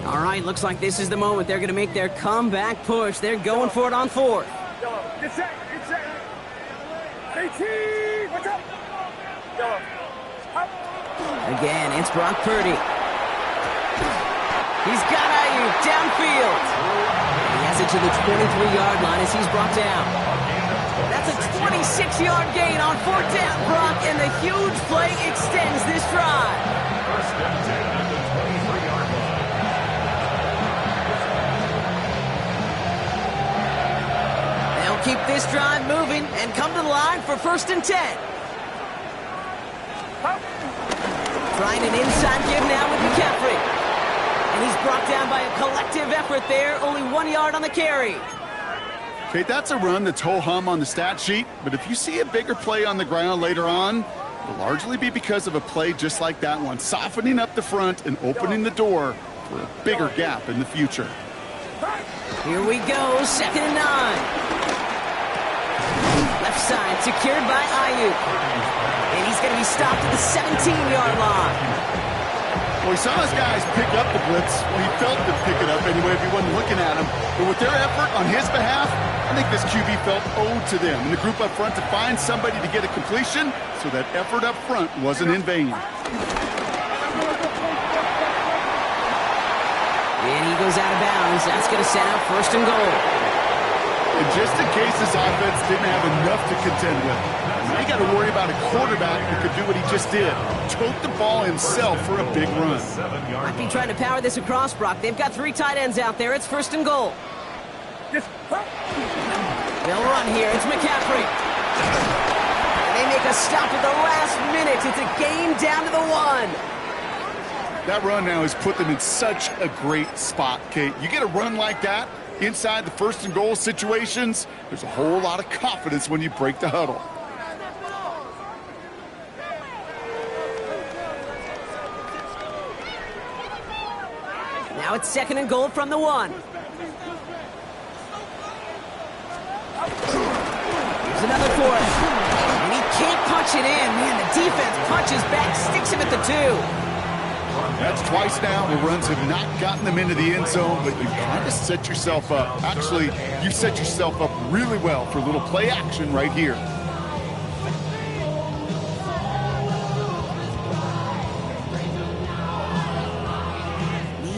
S4: All right, looks like this is the moment. They're going to make their comeback push. They're going for it on 4th.
S6: Get set, get set. 18, what's up? Yellow.
S4: Again, it's Brock Purdy. He's got Ayuk downfield. He has it to the 23-yard line as he's brought down. That's a 26-yard gain on 4th down, Brock, and the huge play extends this drive.
S7: First and 10 at the 23-yard line.
S4: They'll keep this drive moving and come to the line for 1st and 10. Trying an inside give now with McCaffrey. And he's brought down by a collective effort there. Only 1 yard on the carry.
S5: Okay, that's a run that's ho-hum on the stat sheet. But if you see a bigger play on the ground later on, it'll largely be because of a play just like that one. Softening up the front and opening the door for a bigger gap in the future.
S4: Here we go, 2nd and 9. Left side secured by Ayuk. And he's going to be stopped at the 17-yard line.
S5: Well, he saw his guys pick up the blitz. Well, he felt them pick it up anyway if he wasn't looking at him. But with their effort on his behalf, I think this QB felt owed to them and the group up front to find somebody to get a completion, so that effort up front wasn't in vain.
S4: And he goes out of bounds. That's going to set up 1st and goal.
S5: And just in case this offense didn't have enough to contend with, now you got to worry about a quarterback who could do what he just did. Tote the ball himself for a big run.
S4: Might be trying to power this across, Brock. They've got 3 tight ends out there. It's 1st and goal. They'll run here. It's McCaffrey. They make a stop at the last minute. It's a game down to the 1.
S5: That run now has put them in such a great spot, Kate. You get a run like that inside the 1st and goal situations, there's a whole lot of confidence when you break the huddle.
S4: Now it's 2nd and goal from the 1. Here's another for it. And he can't punch it in. Man, the defense punches back, sticks him at the 2.
S5: That's twice now where runs have not gotten them into the end zone, but you've kind of set yourself up. Actually, you've set yourself up really well for a little play action right here.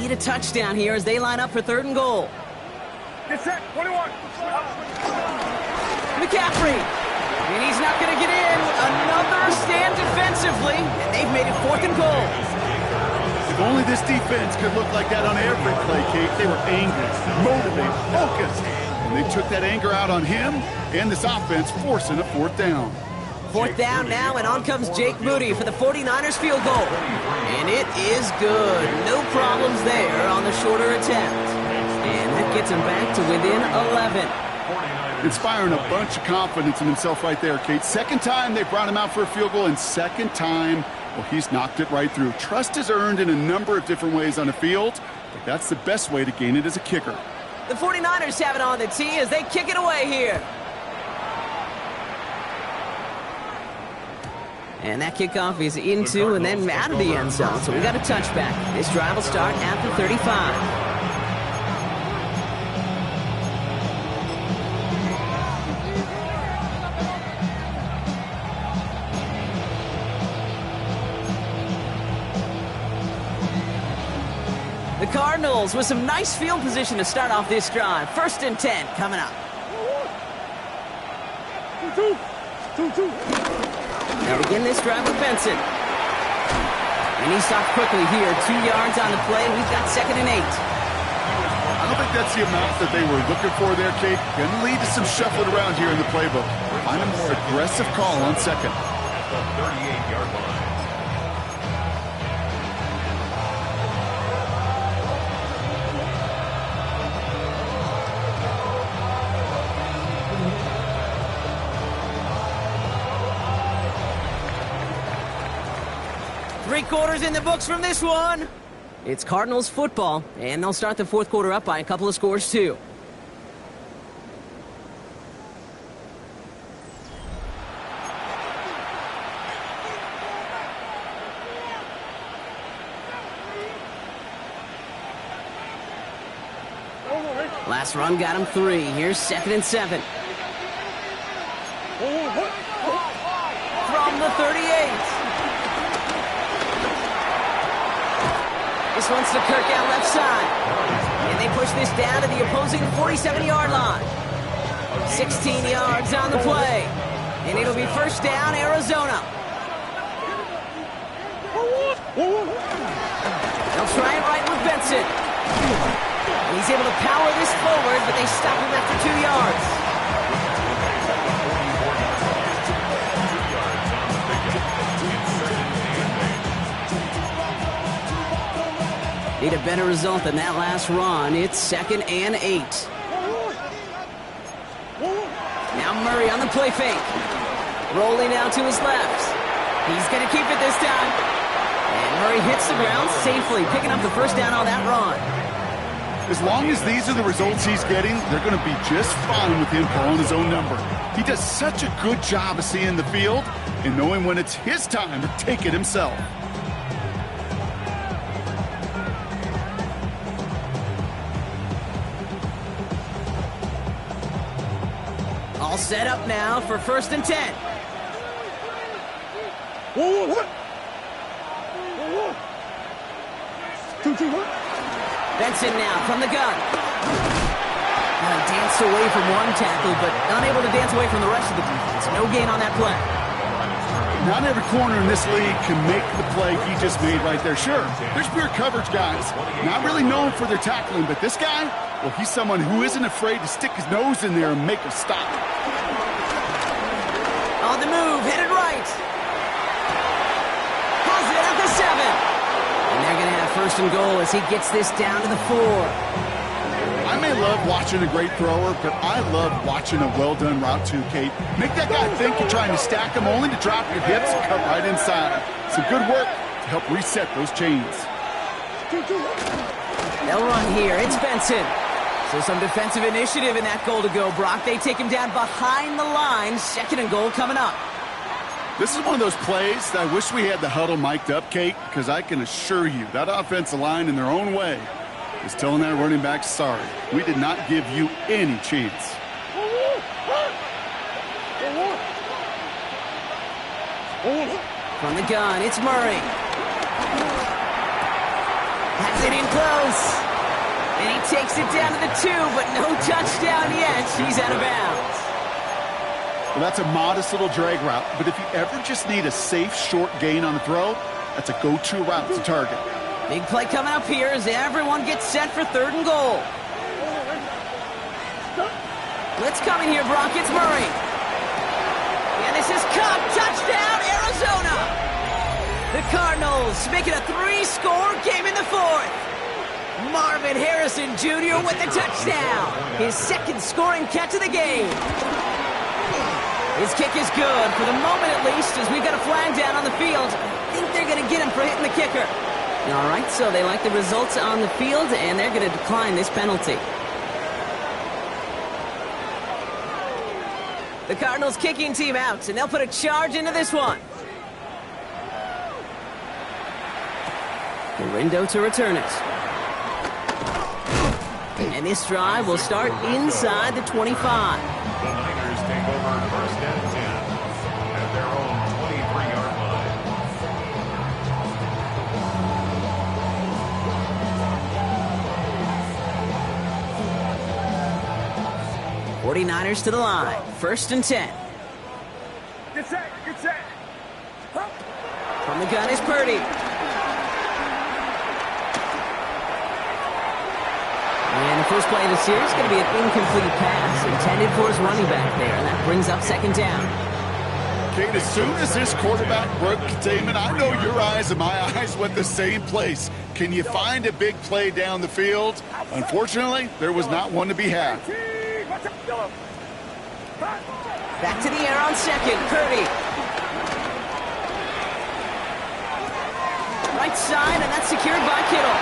S4: Need a touchdown here as they line up for 3rd and goal.
S6: Get set, 21.
S4: McCaffrey. And he's not going to get in. Another stand defensively, and they've made it 4th and goal.
S5: If only this defense could look like that on every play, Kate. They were angry, motivated, focused. And they took that anger out on him and this offense, forcing a 4th down.
S4: 4th down now, and on comes Jake Moody for the 49ers field goal. And it is good. No problems there on the shorter attempt. And that gets him back to within 11.
S5: Inspiring a bunch of confidence in himself right there, Kate. 2nd time they brought him out for a field goal, and 2nd time, well, he's knocked it right through. Trust is earned in a number of different ways on the field, but that's the best way to gain it as a kicker.
S4: The 49ers have it on the tee as they kick it away here. And that kickoff is into and then out of the end zone. So we got a touchback. This drive will start at the 35. The Cardinals with some nice field position to start off this drive. 1st and 10 coming up. They'll begin this drive with Benson. And he stopped quickly here. 2 yards on the play. We've got 2nd and 8.
S5: I don't think that's the amount that they were looking for there, Kate. Going to lead to some shuffling around here in the playbook. Find a more aggressive call on 2nd.
S7: At the 38-yard line.
S4: Three-quarters in the books from this one. It's Cardinals football, and they'll start the 4th quarter up by a couple of scores, too. Last run got him 3. Here's 2nd and 7. From the 38. This one's to Kirk out left side. And they push this down to the opposing 47-yard line. 16 yards on the play. And it'll be 1st down, Arizona. They'll try it right with Benson. And he's able to power this forward, but they stop him after 2 yards. Need a better result than that last run. It's 2nd and 8. Now Murray on the play fake. Rolling out to his left. He's going to keep it this time. And Murray hits the ground safely, picking up the 1st down on that run.
S5: As long as these are the results he's getting, they're going to be just fine with him calling his own number. He does such a good job of seeing the field and knowing when it's his time to take it himself.
S4: All set up now for 1st and 10. Benson now from the gun. Now he danced away from one tackle, but unable to dance away from the rest of the defense. No gain on that play.
S5: Not every corner in this league can make the play he just made right there. Sure, there's pure coverage guys, not really known for their tackling, but this guy, well, he's someone who isn't afraid to stick his nose in there and make a stop.
S4: On the move, headed right. Has it at the 7. And they're going to have 1st and goal as he gets this down to the 4.
S5: I may love watching a great thrower, but I love watching a well-done route too, Kate. Make that guy think you're trying to stack him only to drop your hips and cut right inside. Some good work to help reset those chains.
S4: They'll run here. It's Benson. So some defensive initiative in that goal to go, Brock. They take him down behind the line. 2nd and goal coming up.
S5: This is one of those plays that I wish we had the huddle mic'd up, Kate, because I can assure you that offensive line in their own way is telling that running back, sorry, we did not give you any chance.
S4: From the gun, it's Murray. Has it in close. And he takes it down to the 2, but no touchdown yet. He's out of bounds.
S5: Well, that's a modest little drag route, but if you ever just need a safe, short gain on the throw, that's a go-to route to target.
S4: Big play coming up here as everyone gets set for 3rd and goal. Blitz coming here, Brock. It's Murray. And this is Cup. Touchdown, Arizona. The Cardinals make it a 3-score game in the 4th. Marvin Harrison Jr. with the touchdown. His 2nd scoring catch of the game. His kick is good, for the moment at least, as we've got a flag down on the field. I think they're going to get him for hitting the kicker. All right, so they like the results on the field, and they're going to decline this penalty. The Cardinals kicking team out, and they'll put a charge into this one. Galindo to return it. And this drive will start inside the 25.
S7: The Niners take over first and 10 at their own 23-yard line.
S4: 49ers to the line. First and 10.
S6: Get set, get set.
S4: From the gun is Purdy. And the first play of the series is going to be an incomplete pass intended for his running back there, and that brings up second down.
S5: Kate, as soon as this quarterback broke containment, I know your eyes and my eyes went the same place. Can you find a big play down the field? Unfortunately, there was not one to be had.
S4: Back to the air on second, Purdy. Right side, and that's secured by Kittle.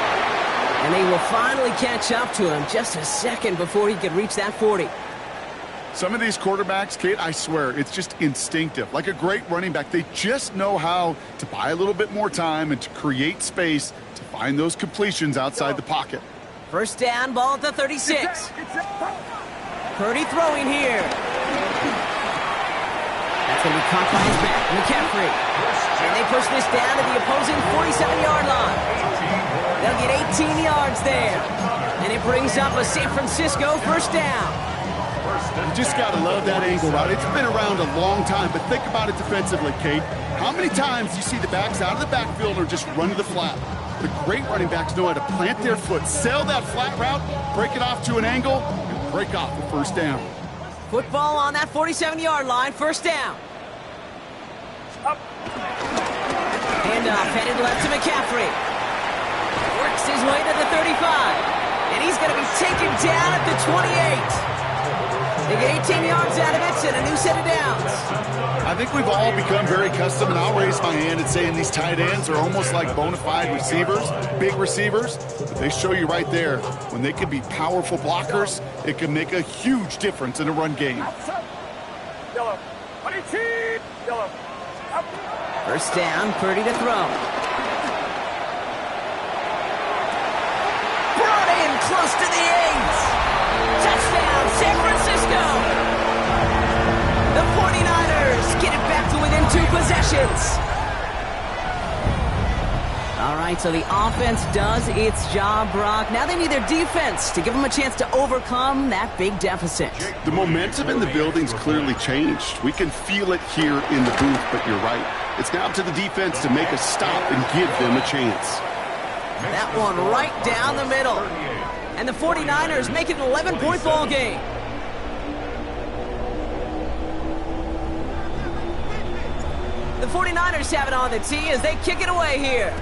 S4: And they will finally catch up to him just a second before he could reach that 40.
S5: Some of these quarterbacks, Kate, I swear, it's just instinctive. Like a great running back, they just know how to buy a little bit more time and to create space to find those completions outside the pocket.
S4: First down, ball at the 36. Purdy throwing here. That's going to be caught by his back, McCaffrey. And they push this down to the opposing 47-yard line. They'll get 18 yards there. And it brings up a San Francisco first down.
S5: You just got to love that angle route. It's been around a long time, but think about it defensively, Kate. How many times do you see the backs out of the backfield or just run to the flat? The great running backs know how to plant their foot, sail that flat route, break it off to an angle, and break off the first down.
S4: Football on that 47-yard line, first down. Handoff headed left to McCaffrey. Works his way to the 35. And he's going to be taken down at the 28. They get 18 yards out of it and a new set of downs.
S5: I think we've all become very accustomed, and I'll raise my hand and say these tight ends are almost like bona fide receivers, big receivers. But they show you right there, when they can be powerful blockers, it can make a huge difference in a run game.
S6: Yellow. 22. Yellow.
S4: First down, Purdy to throw. Brought in close to the 8. Touchdown, San Francisco. The 49ers get it back to within 2 possessions. All right, so the offense does its job, Brock. Now they need their defense to give them a chance to overcome that big deficit.
S5: The momentum in the building's clearly changed. We can feel it here in the booth, but you're right. It's now up to the defense to make a stop and give them a chance.
S4: That one right down the middle. And the 49ers make it an 11-point ball game. The 49ers have it on the tee as they kick it away here.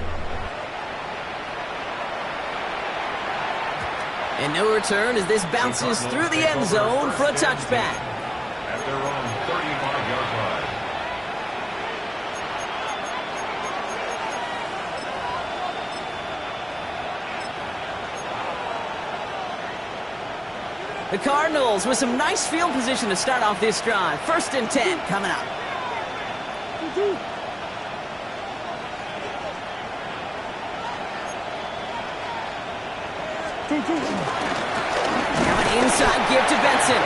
S4: And no return as this bounces through the end zone for a touchback.
S7: At their own 35-yard line.
S4: The Cardinals with some nice field position to start off this drive. First and 10 coming up. Now an inside give to Benson.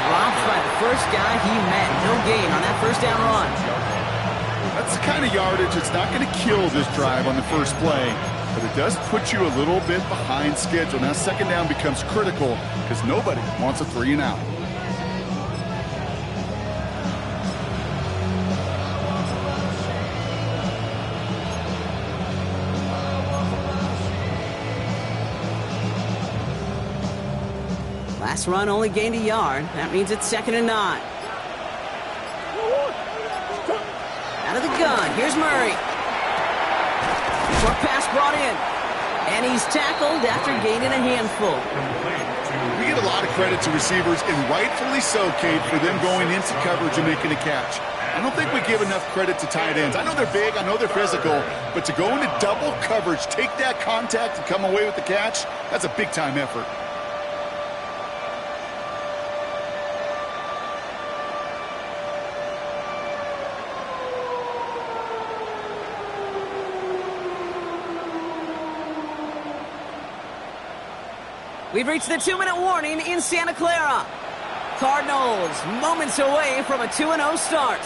S4: Dropped by the first guy he met. No gain on that first down run.
S5: That's the kind of yardage that's not going to kill this drive on the first play, but it does put you a little bit behind schedule. Now second down becomes critical because nobody wants a 3 and out.
S4: Last run only gained a yard. That means it's second and 9. Out of the gun, here's Murray. Short pass brought in. And he's tackled after gaining a handful.
S5: We give a lot of credit to receivers, and rightfully so, Kate, for them going into coverage and making a catch. I don't think we give enough credit to tight ends. I know they're big, I know they're physical, but to go into double coverage, take that contact, and come away with the catch, that's a big-time effort.
S4: We've reached the 2-minute warning in Santa Clara. Cardinals moments away from a 2-0 start.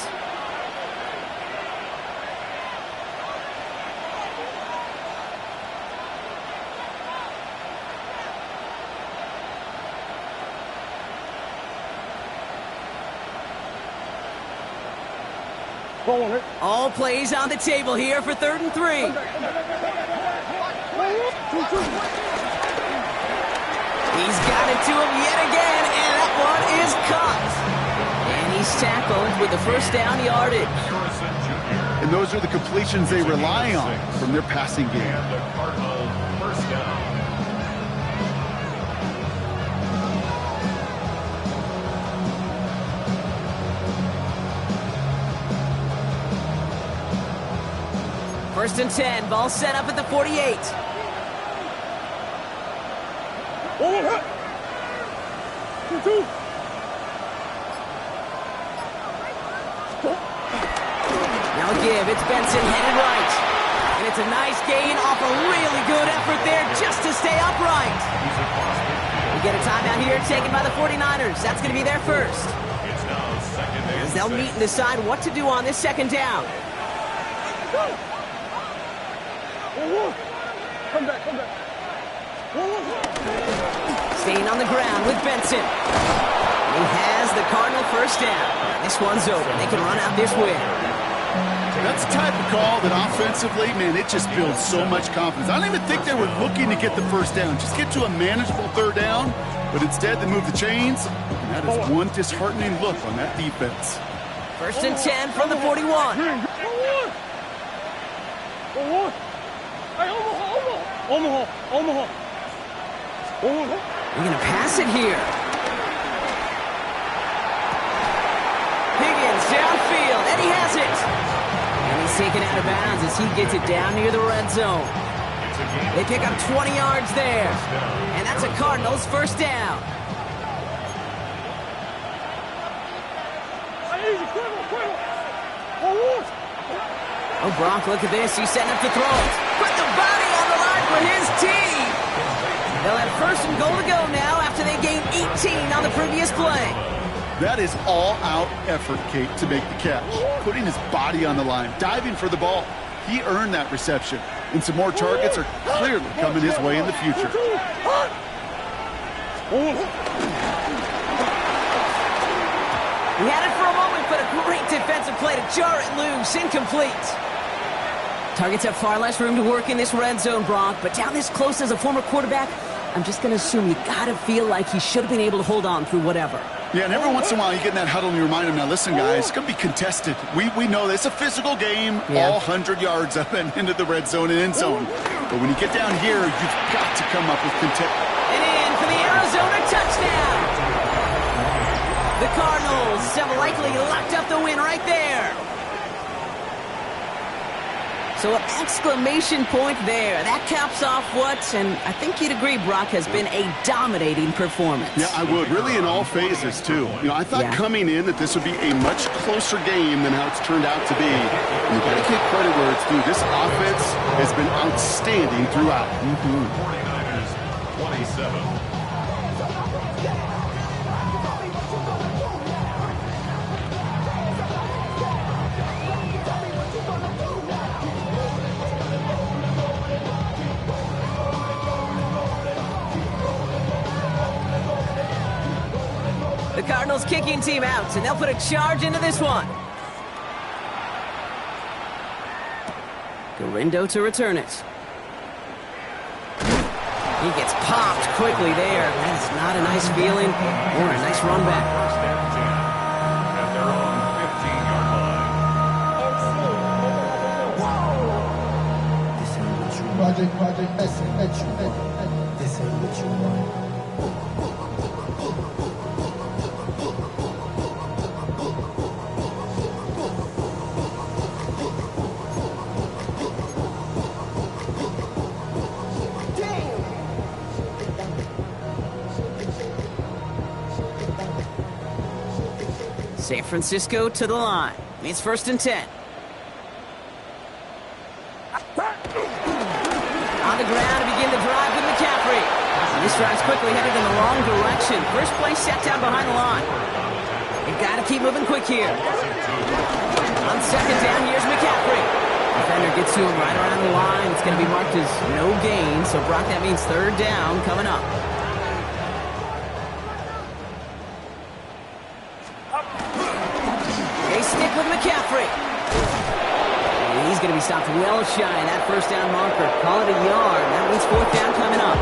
S4: All plays on the table here for 3rd and 3. He's got it to him yet again, and that one is caught. And he's tackled with the first down yardage.
S5: And those are the completions they rely on from their passing game.
S7: And the Cardinals first down.
S4: First and 10, ball set up at the 48. Now give, it's Benson headed right. And it's a nice gain off a really good effort there just to stay upright. We get a timeout here taken by the 49ers. That's going to be their first.
S7: It's now second and
S4: As they'll meet and decide what to do on this second down.
S6: Come back.
S4: Staying on the ground with Benson. He has the Cardinal first down. This one's over. They can run out this win.
S5: That's the type of call that offensively, man, it just builds so much confidence. I don't even think they were looking to get the first down. Just get to a manageable 3rd down. But instead, they move the chains. And that is one disheartening look on that defense.
S4: First and 10 from the 41. We're going to pass it here. Higgins downfield, and he has it. And he's taken out of bounds as he gets it down near the red zone. They pick up 20 yards there. And that's a Cardinals first down. Oh, Brock, look at this. He's setting up to throw it. Put the body on the line for his team. They'll have first and goal to go now after they gained 18 on the previous play.
S5: That is all-out effort, Kate, to make the catch. Putting his body on the line, diving for the ball. He earned that reception. And some more targets are clearly coming his way in the future.
S4: He had it for a moment, but a great defensive play to jar it loose. Incomplete. Targets have far less room to work in this red zone, Brock, but down this close as a former quarterback, I'm just going to assume you got to feel like he should have been able to hold on through whatever.
S5: Yeah, and every once in a while you get in that huddle and you remind him, now listen, guys, it's going to be contested. We know this. It's a physical game, all 100 yards up and into the red zone and end zone. But when you get down here, you've got to come up with content.
S4: And in for the Arizona touchdown. The Cardinals have likely locked up the win right there. So an exclamation point there. That caps off what, and I think you'd agree, Brock, has been a dominating performance.
S5: Yeah, I would. Really in all phases, too. You know, I thought coming in that this would be a much closer game than how it's turned out to be. And you've got to give credit where it's due. This offense has been outstanding throughout.
S7: 49ers 27.
S4: The Cardinals kicking team out, and they'll put a charge into this one. Garindo to return it. He gets popped quickly there. That's not a nice feeling or a nice run back.
S7: First and 10 at their own 15-yard line.
S8: Project, this ain't what you want.
S4: San Francisco to the line. It's first and 10. On the ground to begin the drive with McCaffrey. This drive's quickly headed in the wrong direction. First place set down behind the line. You gotta keep moving quick here. On second down, here's McCaffrey. Defender gets to him right around the line. It's going to be marked as no gain, so Brock, that means third down coming up. They stick with McCaffrey. And he's going to be stopped well shy of that first down marker. Call it a yard. That means fourth down coming up.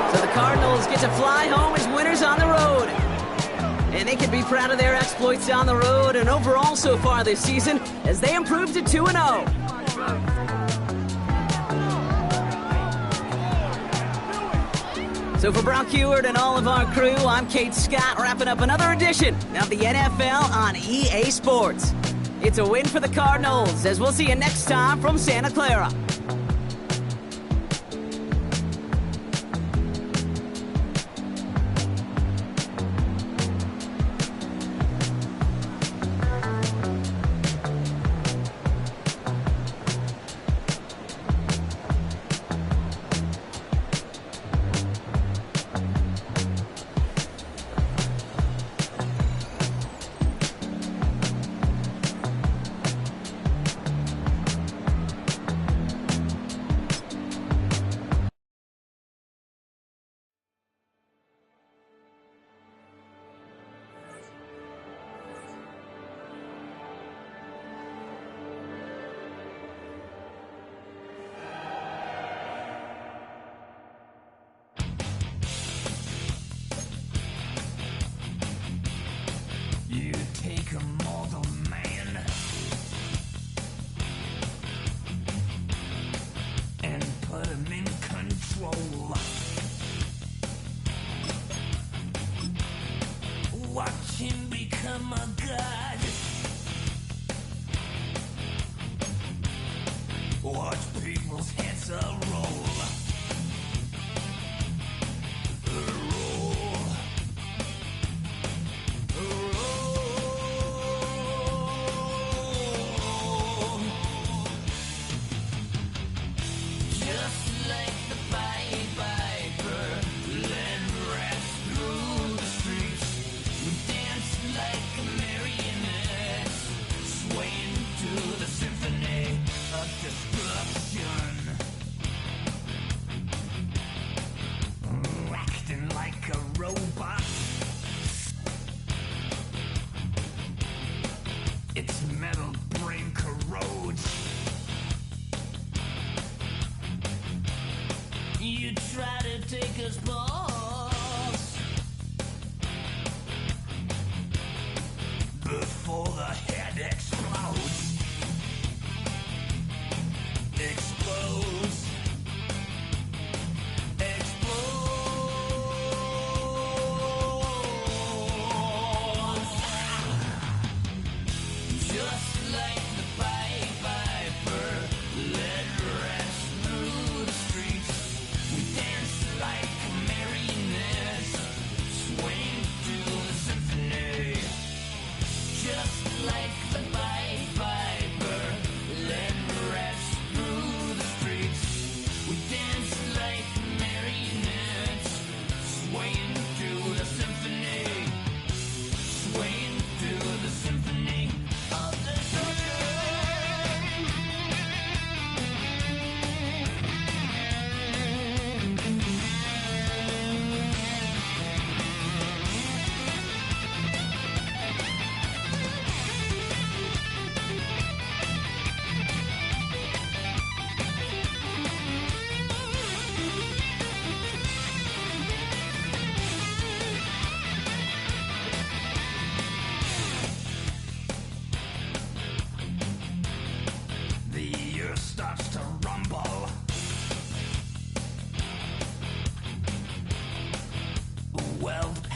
S4: So the Cardinals get to fly home as winners on the road. And they can be proud of their exploits down the road and overall so far this season as they improved to 2-0. So for Brock Huard and all of our crew, I'm Kate Scott, wrapping up another edition of the NFL on EA Sports. It's a win for the Cardinals, as we'll see you next time from Santa Clara.
S9: You take a mortal man and put him in control. Watch him become a god. Watch people's heads roll. Its metal brain corrodes. You try to take us balls before the head explodes. Explodes. Just like the Pied Piper, led rats through the streets. We dance like marionettes, swing to the symphony. Just like the Pied Piper, led rats through the streets. We dance like marionettes, swing to the symphony. Swing to the symphony. The earth starts to rumble. Weld